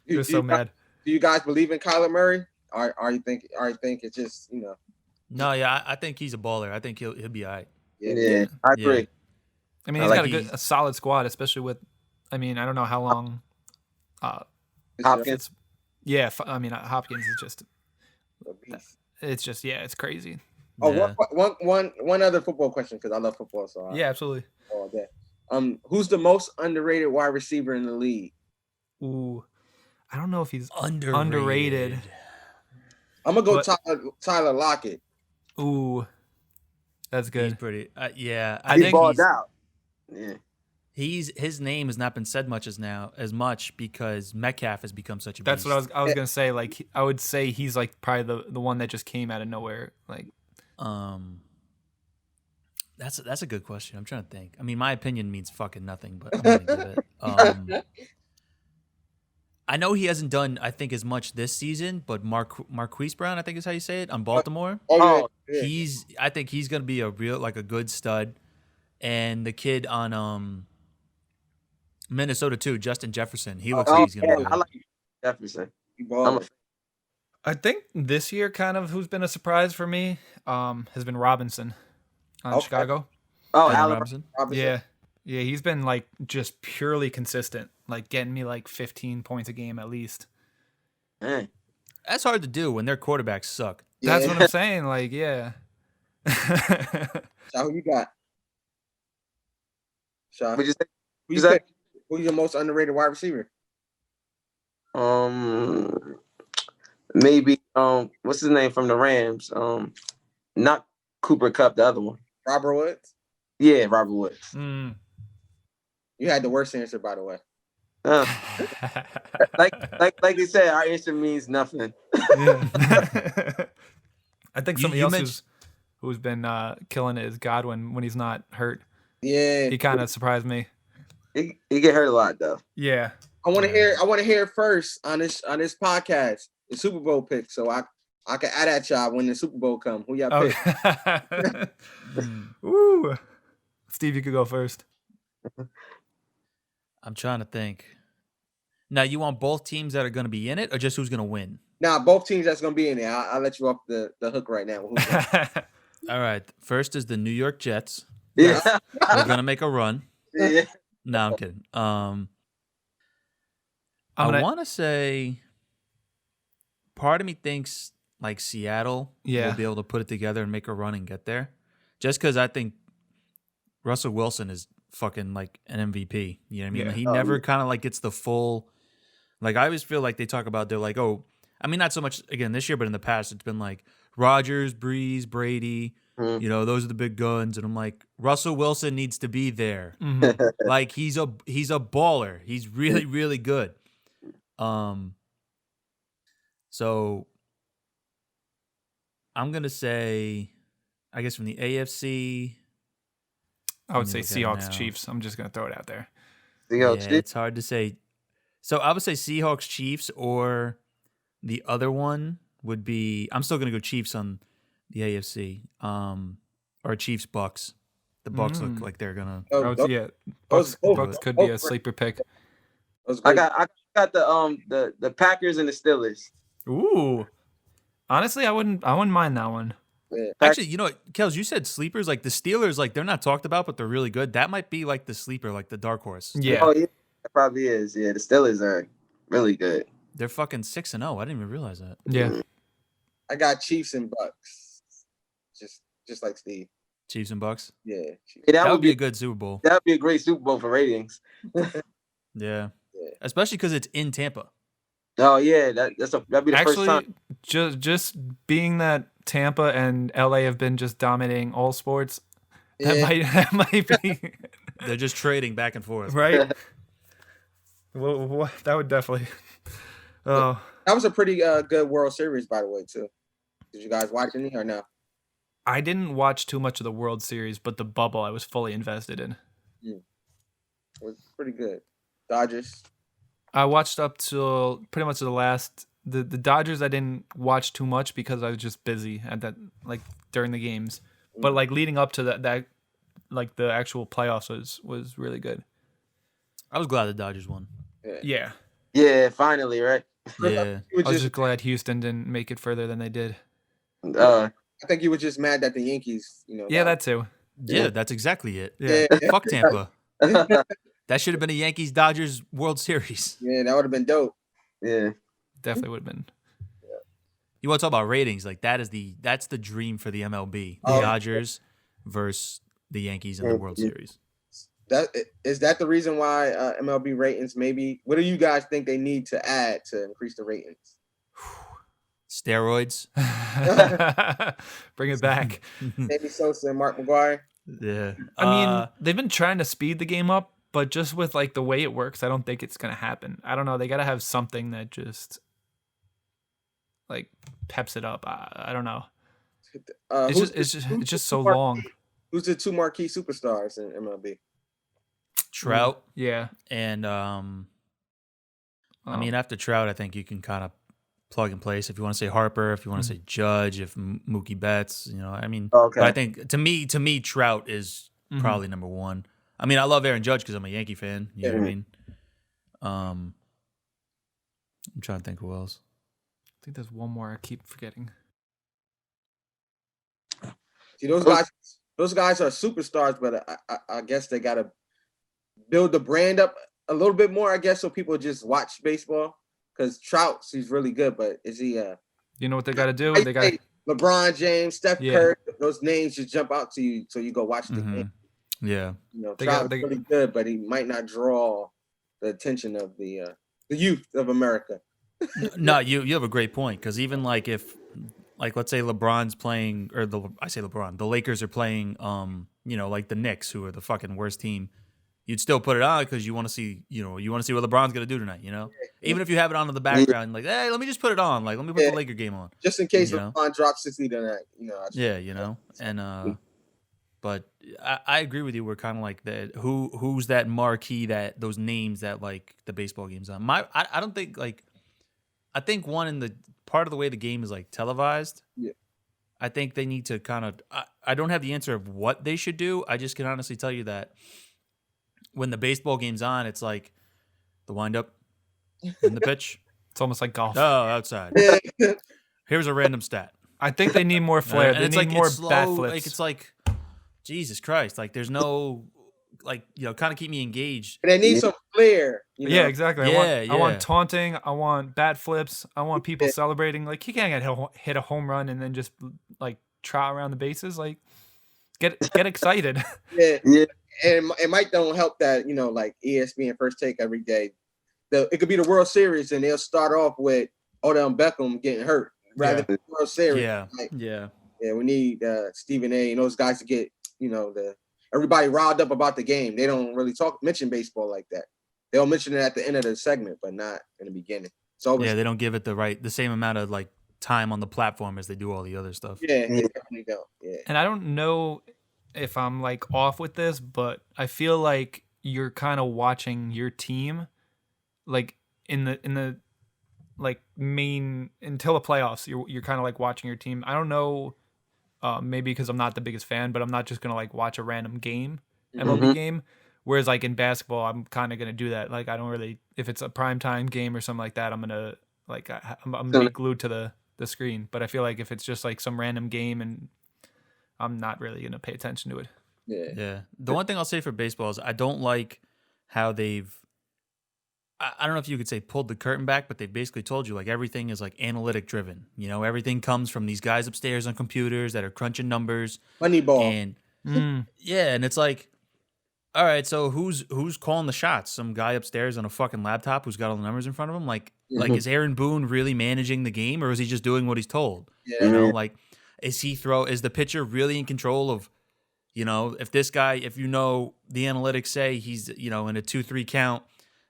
it was so mad. Do you guys believe in Kyler Murray? Or you think it's just, you know? No, yeah, I think he's a baller. I think he'll be all right. Yeah, I agree. Yeah. I mean, he's got a solid squad, especially with. I mean, I don't know how long. Hopkins. Yeah, I mean, Hopkins is just. It's just it's crazy. Oh, yeah. One other football question because I love football, so yeah, absolutely. All day. Who's the most underrated wide receiver in the league? Ooh, I don't know if he's underrated. I'm gonna go Tyler Lockett. Ooh. That's good. He's pretty. Yeah, I think he's out. Yeah, his name has not been said as much because Metcalf has become such a beast. That's what I was gonna say. Like I would say he's like probably the one that just came out of nowhere. Like, that's a good question. I'm trying to think. I mean, my opinion means fucking nothing, but I'm gonna give it. I know he hasn't done, I think, as much this season, but Marquise Brown, I think is how you say it, on Baltimore. Yeah. I think he's gonna be a good stud. And the kid on Minnesota too, Justin Jefferson, he looks like he's gonna be good. Jefferson. He I'm a balling. I think this year, kind of, who's been a surprise for me, has been Robinson on Okay. Chicago. Oh, Allen Allen Robinson. Yeah, he's been like just purely consistent, like getting me like 15 points a game at least. Man. That's hard to do when their quarterbacks suck. That's Yeah. what I'm saying. Like, yeah. Sha, who you got? Sha, Would you say? who is you that- pick? Who's your most underrated wide receiver? Maybe what's his name from the Rams? Not Cooper Kupp, the other one. Robert Woods. Yeah, Robert Woods. Mm. You had the worst answer, by the way. Like they said, our answer means nothing. Yeah. I think You- somebody you else mentioned- who's been killing it is Godwin when he's not hurt. Yeah, He kind of surprised me. He get hurt a lot though. Yeah. I want to hear it first on this podcast, the Super Bowl pick, so I can add that y'all when the Super Bowl come. Who y'all pick? Oh. Woo. Steve, you could go first. I'm trying to think. Now, you want both teams that are going to be in it, or just who's going to win? Now, both teams that's gonna be in there. I'll let you off the hook right now. Who's gonna- All right. First is the New York Jets. Yeah. They're going to make a run. Yeah. No, I'm kidding. I'm I gonna- want to say part of me thinks like Seattle Yeah. will be able to put it together and make a run and get there. Just because I think Russell Wilson is fucking like an MVP. You know what I mean? Yeah. He never kind of like gets the full. Like I always feel like they talk about they're like, oh, I mean not so much again this year, but in the past it's been like Rodgers, Breeze, Brady. Mhm. You know, those are the big guns, and I'm like Russell Wilson needs to be there. Mhm. Like he's a baller. He's really really good. So I'm gonna say, I guess from the AFC, I would Let say me look at it Seahawks now. Chiefs. I'm just gonna throw it out there. Seahawks. yeah, it's hard to say. So I would say Seahawks, Chiefs, or the other one would be. I'm still gonna go Chiefs on the AFC. Or Chiefs, Bucks. The Bucks look like they're gonna. I would say, yeah, those- Bucks could be a those- sleeper pick. those I great- got the Packers and the Steelers. Ooh. Honestly, I wouldn't mind that one. Actually, you know what, Kels, you said sleepers. Like the Steelers, like they're not talked about, but they're really good. That might be like the sleeper, like the dark horse. Yeah. Oh yeah, it probably is. Yeah, the Steelers are really good. They're fucking 6-0. I didn't even realize that. Yeah. I got Chiefs and Bucks. Just like Steve. Chiefs and Bucks. Yeah. Chiefs. Yeah, That would be a good Super Bowl. that would be a great Super Bowl for ratings. Yeah. Yeah. Especially because it's in Tampa. Oh yeah, that'd be the first Actually, time. just being that Tampa and LA have been just dominating all sports, that Yeah. that might be They're just trading back and forth. right. Well, that would definitely. Oh, That was a pretty good World Series, by the way, too. Did you guys watch any or no? I didn't watch too much of the World Series, but the bubble I was fully invested in. It was pretty good. Dodgers. I watched up till pretty much the last. The Dodgers I didn't watch too much because I was just busy at that, like during the games. But like leading up to that like the actual playoffs was really good. I was glad the Dodgers won. Yeah. Yeah, finally, right? Yeah. You were I was just, just glad Houston didn't make it further than they did. Uh, I think you were just mad that the Yankees, Yeah, that too. Yeah, that's exactly it. Yeah. Fuck Tampa. That should have been a Yankees Dodgers World Series. Yeah, that would have been dope. yeah. Definitely would have been. You want to talk about ratings? Like that's the dream for the MLB. The Oh. Dodgers versus the Yankees in the World Series. Is that the reason why MLB ratings maybe? What do you guys think they need to add to increase the ratings? Steroids. Bring it back. Sammy Sosa and Mark McGuire. Yeah. I mean, they've been trying to speed the game up, but just with like the way it works, I don't think it's gonna happen. I don't know. They gotta have something that just like peps it up. I don't know. It's just so long. Who's the two marquee superstars in MLB? Trout Yeah. and I mean after Trout, I think you can kind of plug and place. If you want to say Harper, if you want to say Judge, if Mookie Betts, you know, I mean, Okay. but I think to me, Trout is probably number one. I mean, I love Aaron Judge because I'm a Yankee fan. You know what I mean? I'm trying to think who else. I think there's one more I keep forgetting. See, those guys are superstars, but I guess they gotta build the brand up a little bit more, I guess, so people just watch baseball. Because Trout, he's really good, but is he? You know what they got to do? They got LeBron James, Steph Curry. Those names just jump out to you, so you go watch the game. Yeah, you know, Trout is really good, but he might not draw the attention of the youth of America. No, you have a great point, because even like if, like, let's say LeBron's playing, or the Lakers are playing, you know, like the Knicks, who are the fucking worst team, you'd still put it on because you want to see, what LeBron's gonna do tonight, even if you have it on in the background, like, hey, let me just put it on, like, let me put the Laker game on, just in case LeBron drops 60 tonight, and but I agree with you. We're kind of like that. Who's that marquee, that those names that like the baseball games on? I don't think, like, I think one in the part of the way the game is like televised. Yeah. I think they need to kind of. I don't have the answer of what they should do. I just can honestly tell you that when the baseball game's on, it's like the windup and the pitch. It's almost like golf. Oh, outside. Here's a random stat. I think they need more flair. They need more bat flips. Like, it's like, Jesus Christ! Like, there's no, like, kind of keep me engaged. And they need some flair. Yeah, exactly. I want taunting. I want bat flips. I want people celebrating. Like, you can't hit a home run and then just like trot around the bases. Like, get excited. Yeah. And it might don't help that like ESPN First Take every day. It could be the World Series and they'll start off with Odell Beckham getting hurt rather than the World Series. Yeah, like, yeah. We need Stephen A. and those guys to get everybody riled up about the game. They don't really mention baseball like that. They'll mention it at the end of the segment, but not in the beginning. So they don't give it the same amount of like time on the platform as they do all the other stuff. Yeah, they definitely don't. Yeah. And I don't know if I'm like off with this, but I feel like you're kind of watching your team like in the like main until the playoffs. You're kind of like watching your team. I don't know. Maybe because I'm not the biggest fan, but I'm not just gonna like watch a random game, MLB game. Whereas like in basketball, I'm kind of gonna do that. Like I don't really, if it's a primetime game or something like that, I'm gonna like I'm gonna be glued to the screen. But I feel like if it's just like some random game, and I'm not really gonna pay attention to it. Yeah. The one thing I'll say for baseball is I don't like how they've. I don't know if you could say pulled the curtain back, but they basically told you like everything is like analytic driven. Everything comes from these guys upstairs on computers that are crunching numbers. Moneyball. And and it's like, all right, so who's calling the shots? Some guy upstairs on a fucking laptop who's got all the numbers in front of him? Like is Aaron Boone really managing the game, or is he just doing what he's told? Yeah. Like is the pitcher really in control of, if this guy, if the analytics say he's, in a 2-3 count,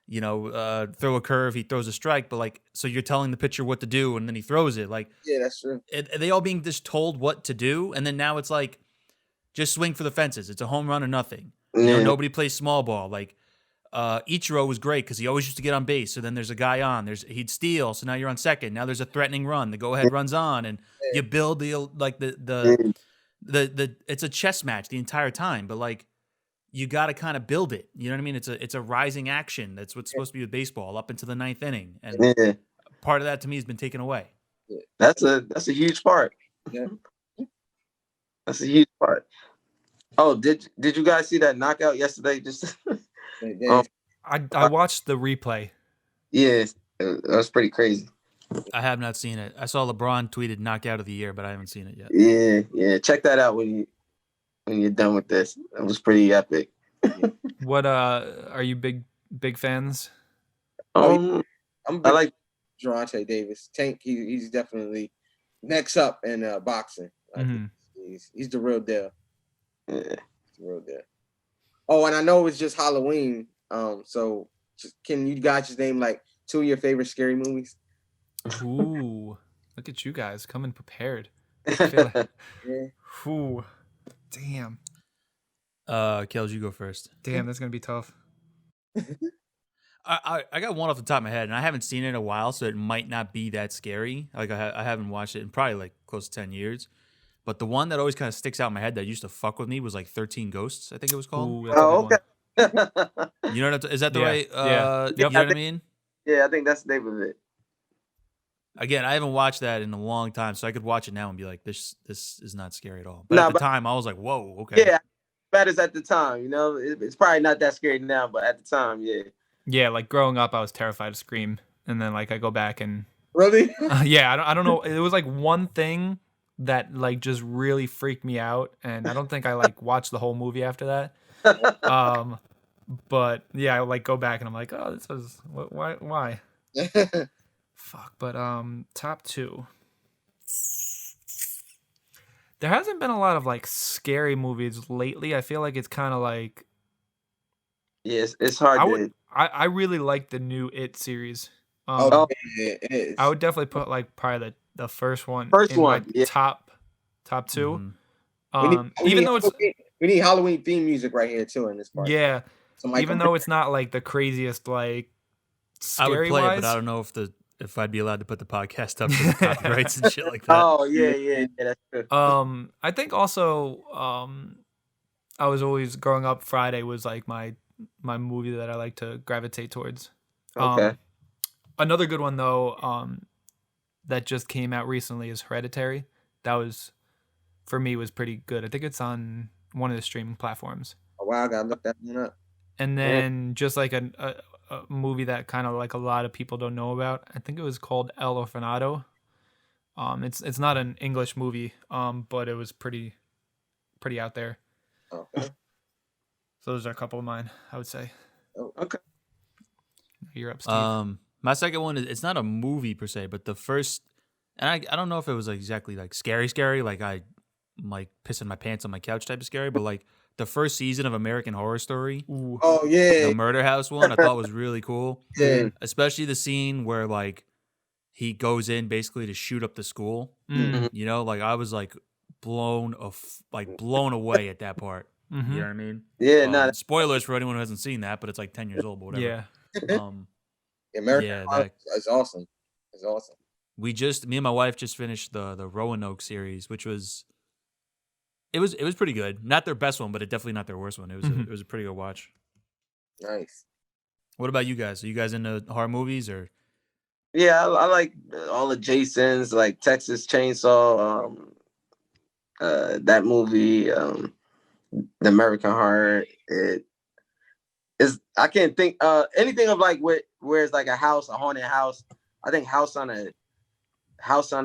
throw a curve, he throws a strike, but like, so you're telling the pitcher what to do and then he throws it. Like, yeah, that's true. Are they all being just told what to do? And then now it's like, just swing for the fences. It's a home run or nothing. Nobody plays small ball. Like, Ichiro was great because he always used to get on base. So then there's a guy on. He'd steal. So now you're on second. Now there's a threatening run. The go ahead runs on, and you build the it's a chess match the entire time. But like, you got to kind of build it. You know what I mean? It's a rising action. That's what's supposed to be with baseball up into the 9th inning, and part of that to me has been taken away. That's a huge part. Yeah, that's a huge part. Oh, did you guys see that knockout yesterday? Just I watched the replay. Yeah, that was pretty crazy. I have not seen it. I saw LeBron tweeted knockout of the year, but I haven't seen it yet. Yeah. Check that out when you're done with this. It was pretty epic. What are you big fans? I like Gervonta Davis. Tank, he's definitely next up in boxing. He's the real deal. Yeah, he's the real deal. Oh, and I know it's just Halloween. So can you guys just name like 2 of your favorite scary movies? Ooh, look at you guys coming prepared. Ooh, damn. Kels, you go first. Damn, that's gonna be tough. I got one off the top of my head, and I haven't seen it in a while, so it might not be that scary. Like I haven't watched it in probably like close to 10 years. But the one that always kind of sticks out in my head that used to fuck with me was like 13 Ghosts, I think it was called. Ooh, okay. You know what is that the right? Yeah. You know what I mean? Yeah, I think that's the name of it. Again, I haven't watched that in a long time, so I could watch it now and be like, this is not scary at all. But Nah, at the but time, I was like, whoa, okay. yeah, bad as at the time, you know, it's probably not that scary now, but at the time, yeah. Yeah, like growing up, I was terrified of Scream, and then like I go back and Really? yeah, I don't know. It was like one thing that like just really freaked me out, and I don't think I like watched the whole movie after that. But yeah, I like go back and I'm like, oh, this was why? Fuck. But top two. There hasn't been a lot of like scary movies lately. I feel like it's kind of like Yes, it's hard I really like the new It series. Oh, yeah, it is. I would definitely put like probably the first one First in one, my yeah. top two. We need Halloween theme music right here too in this part. Yeah. So Even though it's not like the craziest like I would scary play wise. it, but I don't know if I'd be allowed to put the podcast up for the copyrights and shit like that. Oh yeah, that's true. I think also I was always growing up, Friday was like my movie that I like to gravitate towards. Okay. Another good one though, that just came out recently is Hereditary. That was for me was pretty good. I think it's on one of the streaming platforms. Oh, wow, I gotta look that one up. And then just like a movie that kind of like a lot of people don't know about. I think it was called El Orfanato. It's not an English movie, but it was pretty out there. Okay. So those are a couple of mine, I would say. Oh, okay. You're up, Steve. My second one is, it's not a movie per se, but the first, and I don't know if it was exactly like scary, like I like pissing my pants on my couch type of scary, but like the first season of American Horror Story. Ooh. Oh yeah, the Murder House one, I thought was really cool. Yeah. Especially the scene where like he goes in basically to shoot up the school. Mm. You know, like I was like blown away at that part. Mhm. You know what I mean? Yeah, spoilers for anyone who hasn't seen that, but it's like 10 years old, but whatever. Yeah. American Horror is awesome. It's awesome. Me and my wife just finished the Roanoke series, which was it was pretty good. Not their best one, but it definitely not their worst one. It was it was a pretty good watch. Nice. What about you guys? Are you guys into horror movies or? Yeah, I like all the Jasons, like Texas Chainsaw, that movie, the American Horror. It is, I can't think anything of like where it's like a haunted house. I think House on the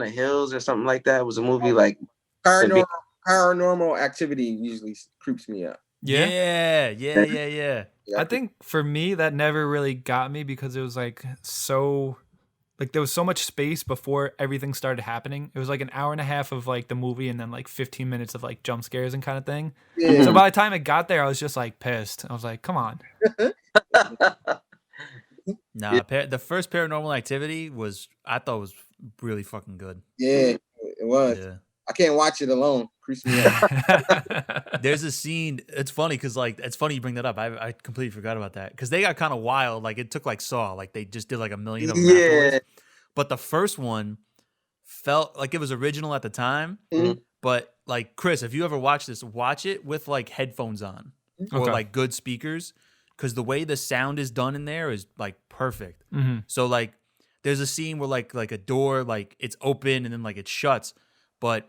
Hills or something like that was a movie like Paranormal Activity usually creeps me out. Yeah. Yeah. I think for me that never really got me because it was like so like there was so much space before everything started happening. It was like an hour and a half of like the movie and then like 15 minutes of like jump scares and kind of thing. Yeah. So by the time it got there, I was just like pissed. I was like, come on. Nah, the first Paranormal Activity I thought was really fucking good. Yeah, it was. Yeah. I can't watch it alone. Creeps me out. There's a scene. It's funny because like it's funny you bring that up. I completely forgot about that because they got kind of wild. Like it took like Saw. Like they just did like a million of them afterwards. But the first one felt like it was original at the time. Mm-hmm. But like Chris, if you ever watch this, watch it with like headphones on or like good speakers because the way the sound is done in there is like perfect. Mm-hmm. So like there's a scene where like a door like it's open and then like it shuts, but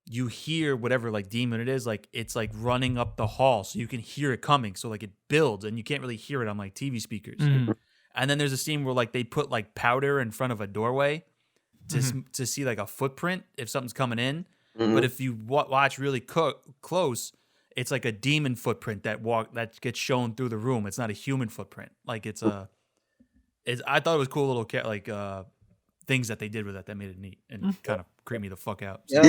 you hear whatever like demon it is, like it's like running up the hall, so you can hear it coming. So like it builds, and you can't really hear it on like TV speakers. Mm. And then there's a scene where like they put like powder in front of a doorway to see like a footprint if something's coming in. But if you watch really close, it's like a demon footprint that gets shown through the room. It's not a human footprint. Like I thought it was cool little like things that they did with that made it neat and kind of creeped me the fuck out. So,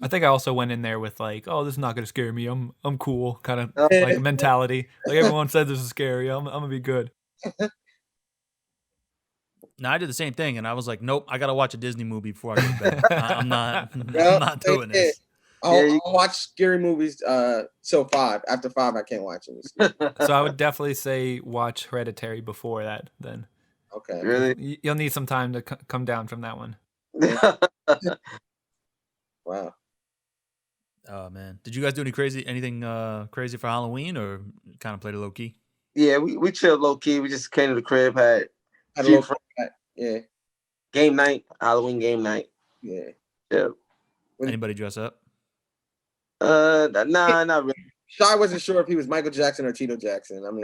I think I also went in there with like, oh, this is not gonna scare me. I'm cool kind of like mentality. Like everyone said this is scary. I'm gonna be good. No, I did the same thing, and I was like, nope, I gotta watch a Disney movie before I go to bed. I'm not doing this. I'll watch scary movies till 5. After 5, I can't watch them. So I would definitely say watch Hereditary before that. Then Okay. Really? you'll need some time to come down from that one. Wow. Oh man, did you guys do anything crazy for Halloween, or kind of played it low key? Yeah, we chilled low key. We just came to the crib, had a little fun. Yeah. game night, Halloween game night. Yeah. Yeah. Anybody dress up? Nah, not really. Shy wasn't sure if he was Michael Jackson or Tito Jackson. I mean,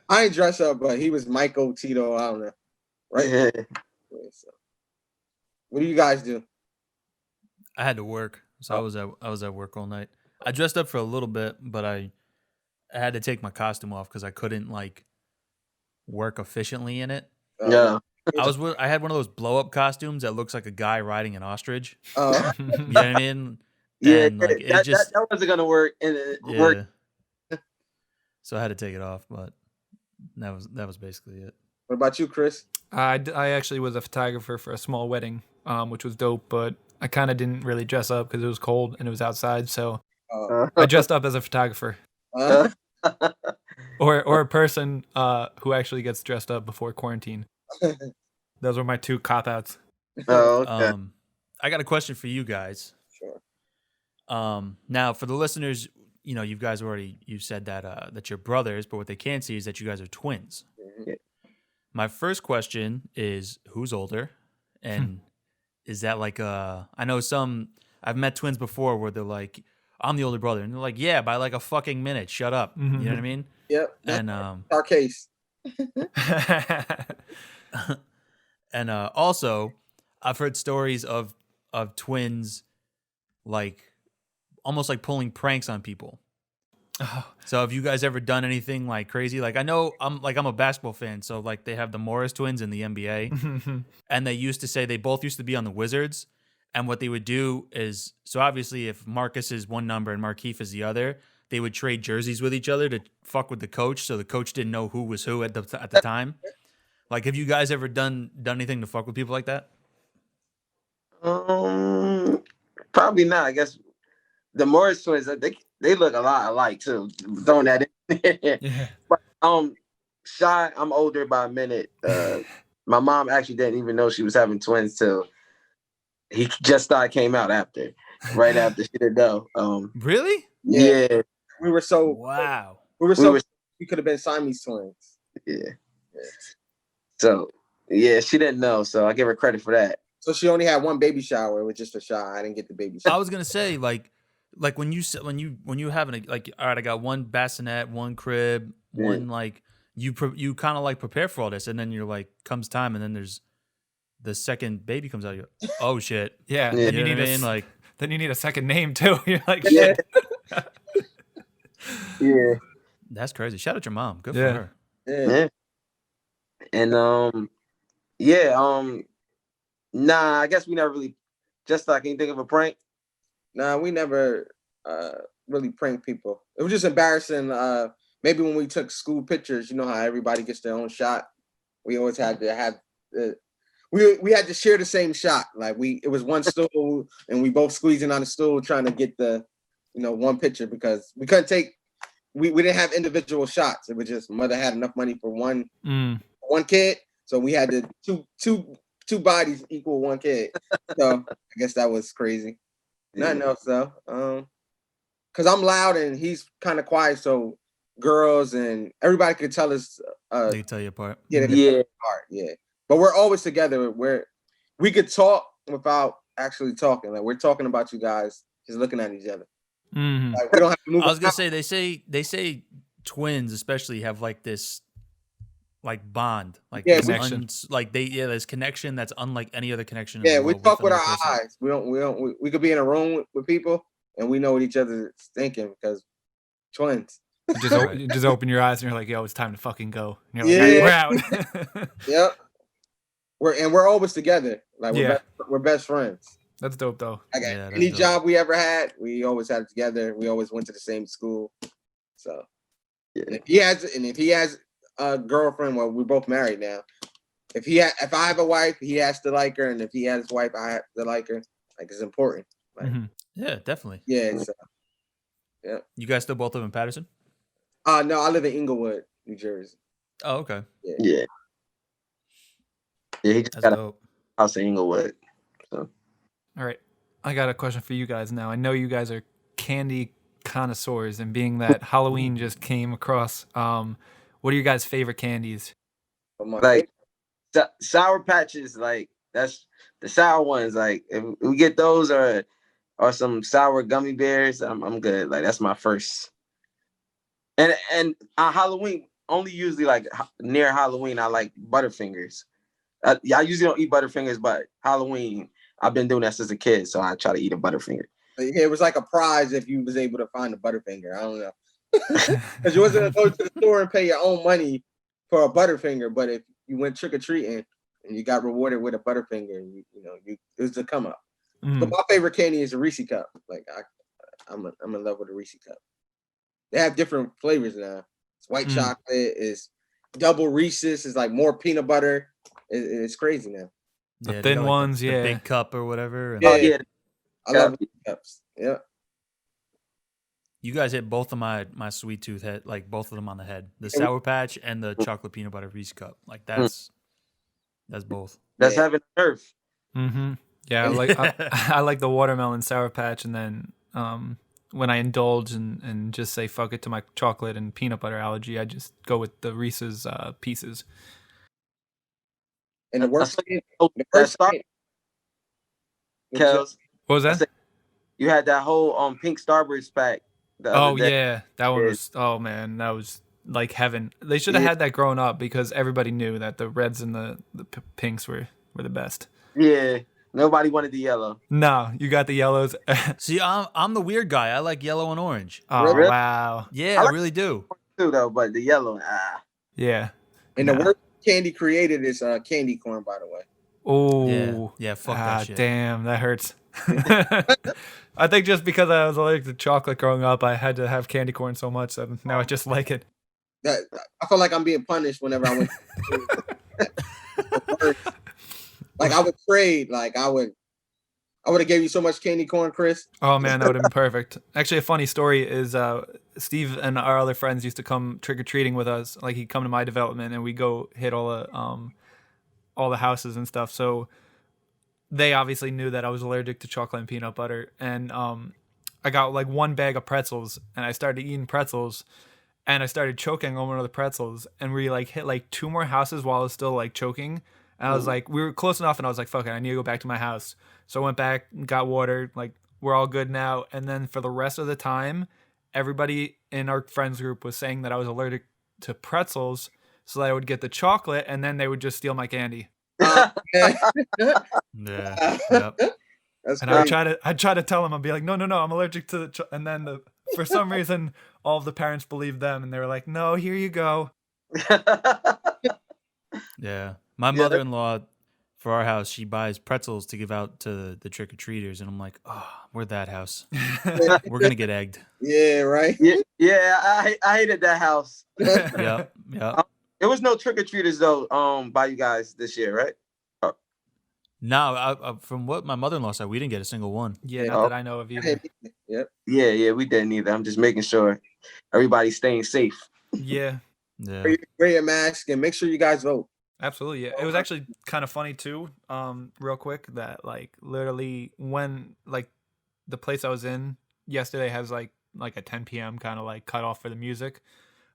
I ain't dress up, but he was Michael, Tito, I don't know. Right? Yeah. So. What do you guys do? I had to work, so I was at work all night. I dressed up for a little bit, but I had to take my costume off because I couldn't like work efficiently in it. Yeah. I had one of those blow up costumes that looks like a guy riding an ostrich. Oh. You know what I mean? Yeah, And, like, it that wasn't gonna work, and it yeah. worked. So I had to take it off, but that was basically it. What about you, Chris? I actually was a photographer for a small wedding, which was dope, but I kind of didn't really dress up because it was cold and it was outside, so I dressed up as a photographer. Or a person who actually gets dressed up before quarantine. Those were my two cop-outs. Oh, okay. I got a question for you guys. Sure. Now, for the listeners, you know, you said that that you're brothers, but what they can't see is that you guys are twins. Yeah. My first question is, who's older? And is that like I know I've met twins before where they're like, I'm the older brother. And they're like, yeah, by like a fucking minute. Shut up. You know what I mean? Yep. And our case. and also, I've heard stories of twins like almost like pulling pranks on people. So have you guys ever done anything like crazy? Like I know I'm a basketball fan, so like they have the Morris twins in the NBA, and they used to say they both used to be on the Wizards, and what they would do is, so obviously if Marcus is one number and Markieff is the other, they would trade jerseys with each other to fuck with the coach, so the coach didn't know who was who at the time. Like, have you guys ever done anything to fuck with people like that? Probably not. I guess the Morris twins, they look a lot alike too. Throwing that in there. Yeah. But Shy, I'm older by a minute. My mom actually didn't even know she was having twins till he just started came out right after she didn't know. Really? Yeah. We were so Wow. we could have been Siamese twins. Yeah. So yeah, she didn't know, so I give her credit for that. So she only had one baby shower, which is for Shy. I didn't get the baby shower. I was gonna say like when you having like, all right, I got one bassinet, one crib, one like you kind of like prepare for all this, and then you're like comes time, and then there's the second baby comes out. You're like, oh shit, Yeah. Yeah. Then you need then you need a second name too. You're like, Yeah. shit. Yeah. That's crazy. Shout out your mom. Good Yeah. for her. Yeah. And nah, I guess we never really just like, can you think of a prank? Nah, we never really pranked people. It was just embarrassing. Maybe when we took school pictures, you know how everybody gets their own shot. We always had to have we had to share the same shot. Like it was one stool, and we both squeezing on the stool trying to get the one picture because we couldn't take. We didn't have individual shots. It was just mother had enough money for one kid, so we had to two bodies equal one kid. So I guess that was crazy. Nothing else though. Cause I'm loud and he's kind of quiet, so girls and everybody could tell us. They tell you apart. Yeah, they could tell us apart. Yeah, but we're always together. We could talk without actually talking. Like we're talking about you guys, just looking at each other. Mm-hmm. Like, we don't have to move. I was gonna say they say twins especially have like this like bond, like Yeah, this connection. there's connection that's unlike any other connection. Yeah, in the we world talk with another our person. eyes. We could be in a room with people and we know what each other is thinking because twins. You just open your eyes and you're like, yo, it's time to fucking go. And you're Yeah. like, we're out. Yep. We're always together. Like we're best friends. That's dope though. Like Yeah, that's any dope. job we ever had, we always had it together. We always went to the same school. So and if he has a girlfriend, well, we're both married now. If I have a wife, he has to like her, and if he has his wife, I have to like her. Like it's important. Like, Yeah, definitely. yeah. So, yeah. You guys still both live in Patterson? No, I live in Inglewood, New Jersey. Oh, okay. Yeah. Yeah, he just That's got a dope. house in Inglewood. So All right. I got a question for you guys now. I know you guys are candy connoisseurs, and being that Halloween just came across, what are your guys' favorite candies? like Sour Patches, like that's the sour ones. Like if we get those or some sour gummy bears, I'm good. Like that's my first. And on Halloween, only usually like near Halloween, I like Butterfingers. Yeah, I usually don't eat Butterfingers, but Halloween, I've been doing that since a kid, so I try to eat a Butterfinger. It was like a prize if you was able to find a Butterfinger. I don't know. Because you wasn't going to go to the store and pay your own money for a Butterfinger, but if you went trick-or-treating and you got rewarded with a Butterfinger, it was a come up. But my favorite candy is a Reese cup. Like I'm in love with a Reese cup. They have different flavors now. It's white chocolate, it's double Reese's, it's like more peanut butter. It's crazy now. The thin ones, the big cup or whatever. And yeah. I love Reese cups. Yeah. You guys hit both of my sweet tooth head, like both of them on the head. The Sour Patch and the chocolate peanut butter Reese cup. Like that's both. That's heaven and earth. Mm-hmm. Yeah, I like the watermelon Sour Patch, and then when I indulge and just say fuck it to my chocolate and peanut butter allergy, I just go with the Reese's Pieces. And the worst Kels, what was that? You had that whole pink Starburst pack. Yeah, that one was. Oh man, that was like heaven. They should have had that growing up because everybody knew that the reds and the pinks were the best. Yeah. Nobody wanted the yellow. No, you got the yellows. See, I'm the weird guy. I like yellow and orange. Oh, really? Wow. Yeah, I really do. Too, though, but the yellow, Yeah. And the worst candy created is candy corn, by the way. Oh. Yeah, fuck that shit. Damn, that hurts. I think just because I was allergic to chocolate growing up, I had to have candy corn so much that now I just like it. I feel like I'm being punished whenever I went. Like I would trade. Like I would have gave you so much candy corn, Chris. Oh man, that would have been perfect. Actually, a funny story is Steve and our other friends used to come trick or treating with us. Like he'd come to my development and we go hit all the houses and stuff. So they obviously knew that I was allergic to chocolate and peanut butter. And I got like one bag of pretzels and I started eating pretzels and I started choking on one of the pretzels and we like hit like 2 more houses while I was still like choking. And I was like, we were close enough and I was like, fuck it, I need to go back to my house. So I went back, got water, like we're all good now. And then for the rest of the time, everybody in our friends group was saying that I was allergic to pretzels. So that I would get the chocolate and then they would just steal my candy. Yeah. Yep. And I'd try to tell them, I'd be like, no, I'm allergic to the and then for some reason, all of the parents believed them and they were like, no, here you go. Yeah. My mother-in-law, for our house, she buys pretzels to give out to the trick-or-treaters. And I'm like, oh, we're that house. We're going to get egged. Yeah, right? Yeah, I hated that house. Yep. There was no trick-or-treaters, though, by you guys this year, right? No, from what my mother-in-law said, we didn't get a single one. Yeah, not that I know of either. Yep. Yeah, we didn't either. I'm just making sure everybody's staying safe. Yeah. Yeah. Wear your mask and make sure you guys vote. Absolutely, yeah. It was actually kind of funny too, real quick, that like literally when like the place I was in yesterday has like a 10 p.m. kind of like cut off for the music.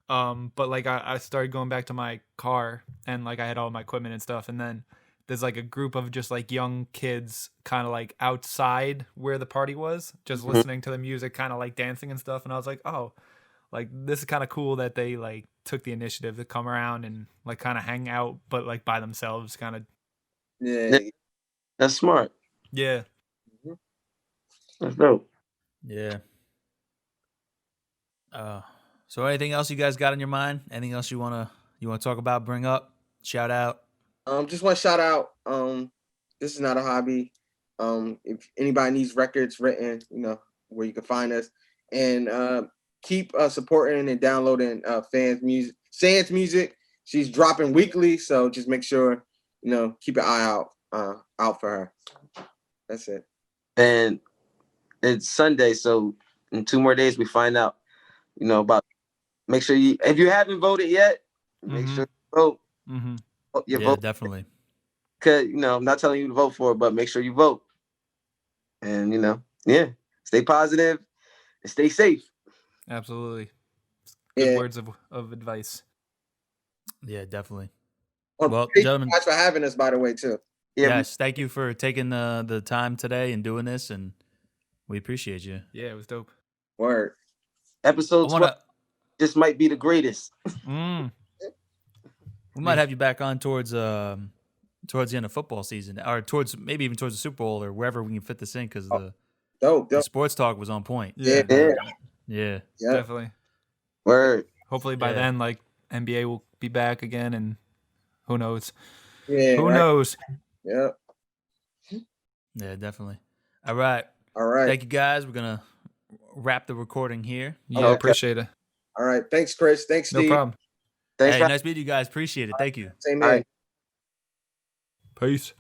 But like I started going back to my car and like I had all my equipment and stuff, and then there's like a group of just like young kids kind of like outside where the party was, just listening to the music, kind of like dancing and stuff. And I was like, oh, like this is kind of cool that they like took the initiative to come around and like kind of hang out, but like by themselves, kind of. Yeah, that's smart. Yeah, that's dope. Yeah. So anything else you guys got in your mind? Anything else you wanna talk about? Bring up? Shout out? Just want to shout out. This is not a hobby. If anybody needs records written, where you can find us, and keep supporting and downloading Sans music. She's dropping weekly, so just make sure keep an eye out for her. That's it. And it's Sunday, so in 2 more days we find out. About. Make sure if you haven't voted yet, make sure you vote. Mm-hmm. Yeah, vote. Definitely. Cause I'm not telling you to vote for it, but make sure you vote. And stay positive and stay safe. Absolutely. Good words of advice. Yeah, definitely. Well, Thank you gentlemen, guys for having us, by the way, too. Yeah, yes, thank you for taking the time today and doing this, and we appreciate you. Yeah, it was dope. Word. episode I 12 want to. just might be the greatest. We might have you back on towards the end of football season, or towards maybe even towards the Super Bowl or wherever we can fit this in, because Dope. the sports talk was on point. Yeah, Yeah. definitely. Word. Hopefully by then, like NBA will be back again, and who knows? Yeah. Who right. knows? Yeah. Yeah, definitely. All right. All right. Thank you, guys. We're gonna wrap the recording here. Yeah, Okay. appreciate it. All right. Thanks, Chris. Thanks, Steve. No problem. Thanks Hey, for nice meeting you guys. Appreciate it. Thank you. Same All here. right. Peace.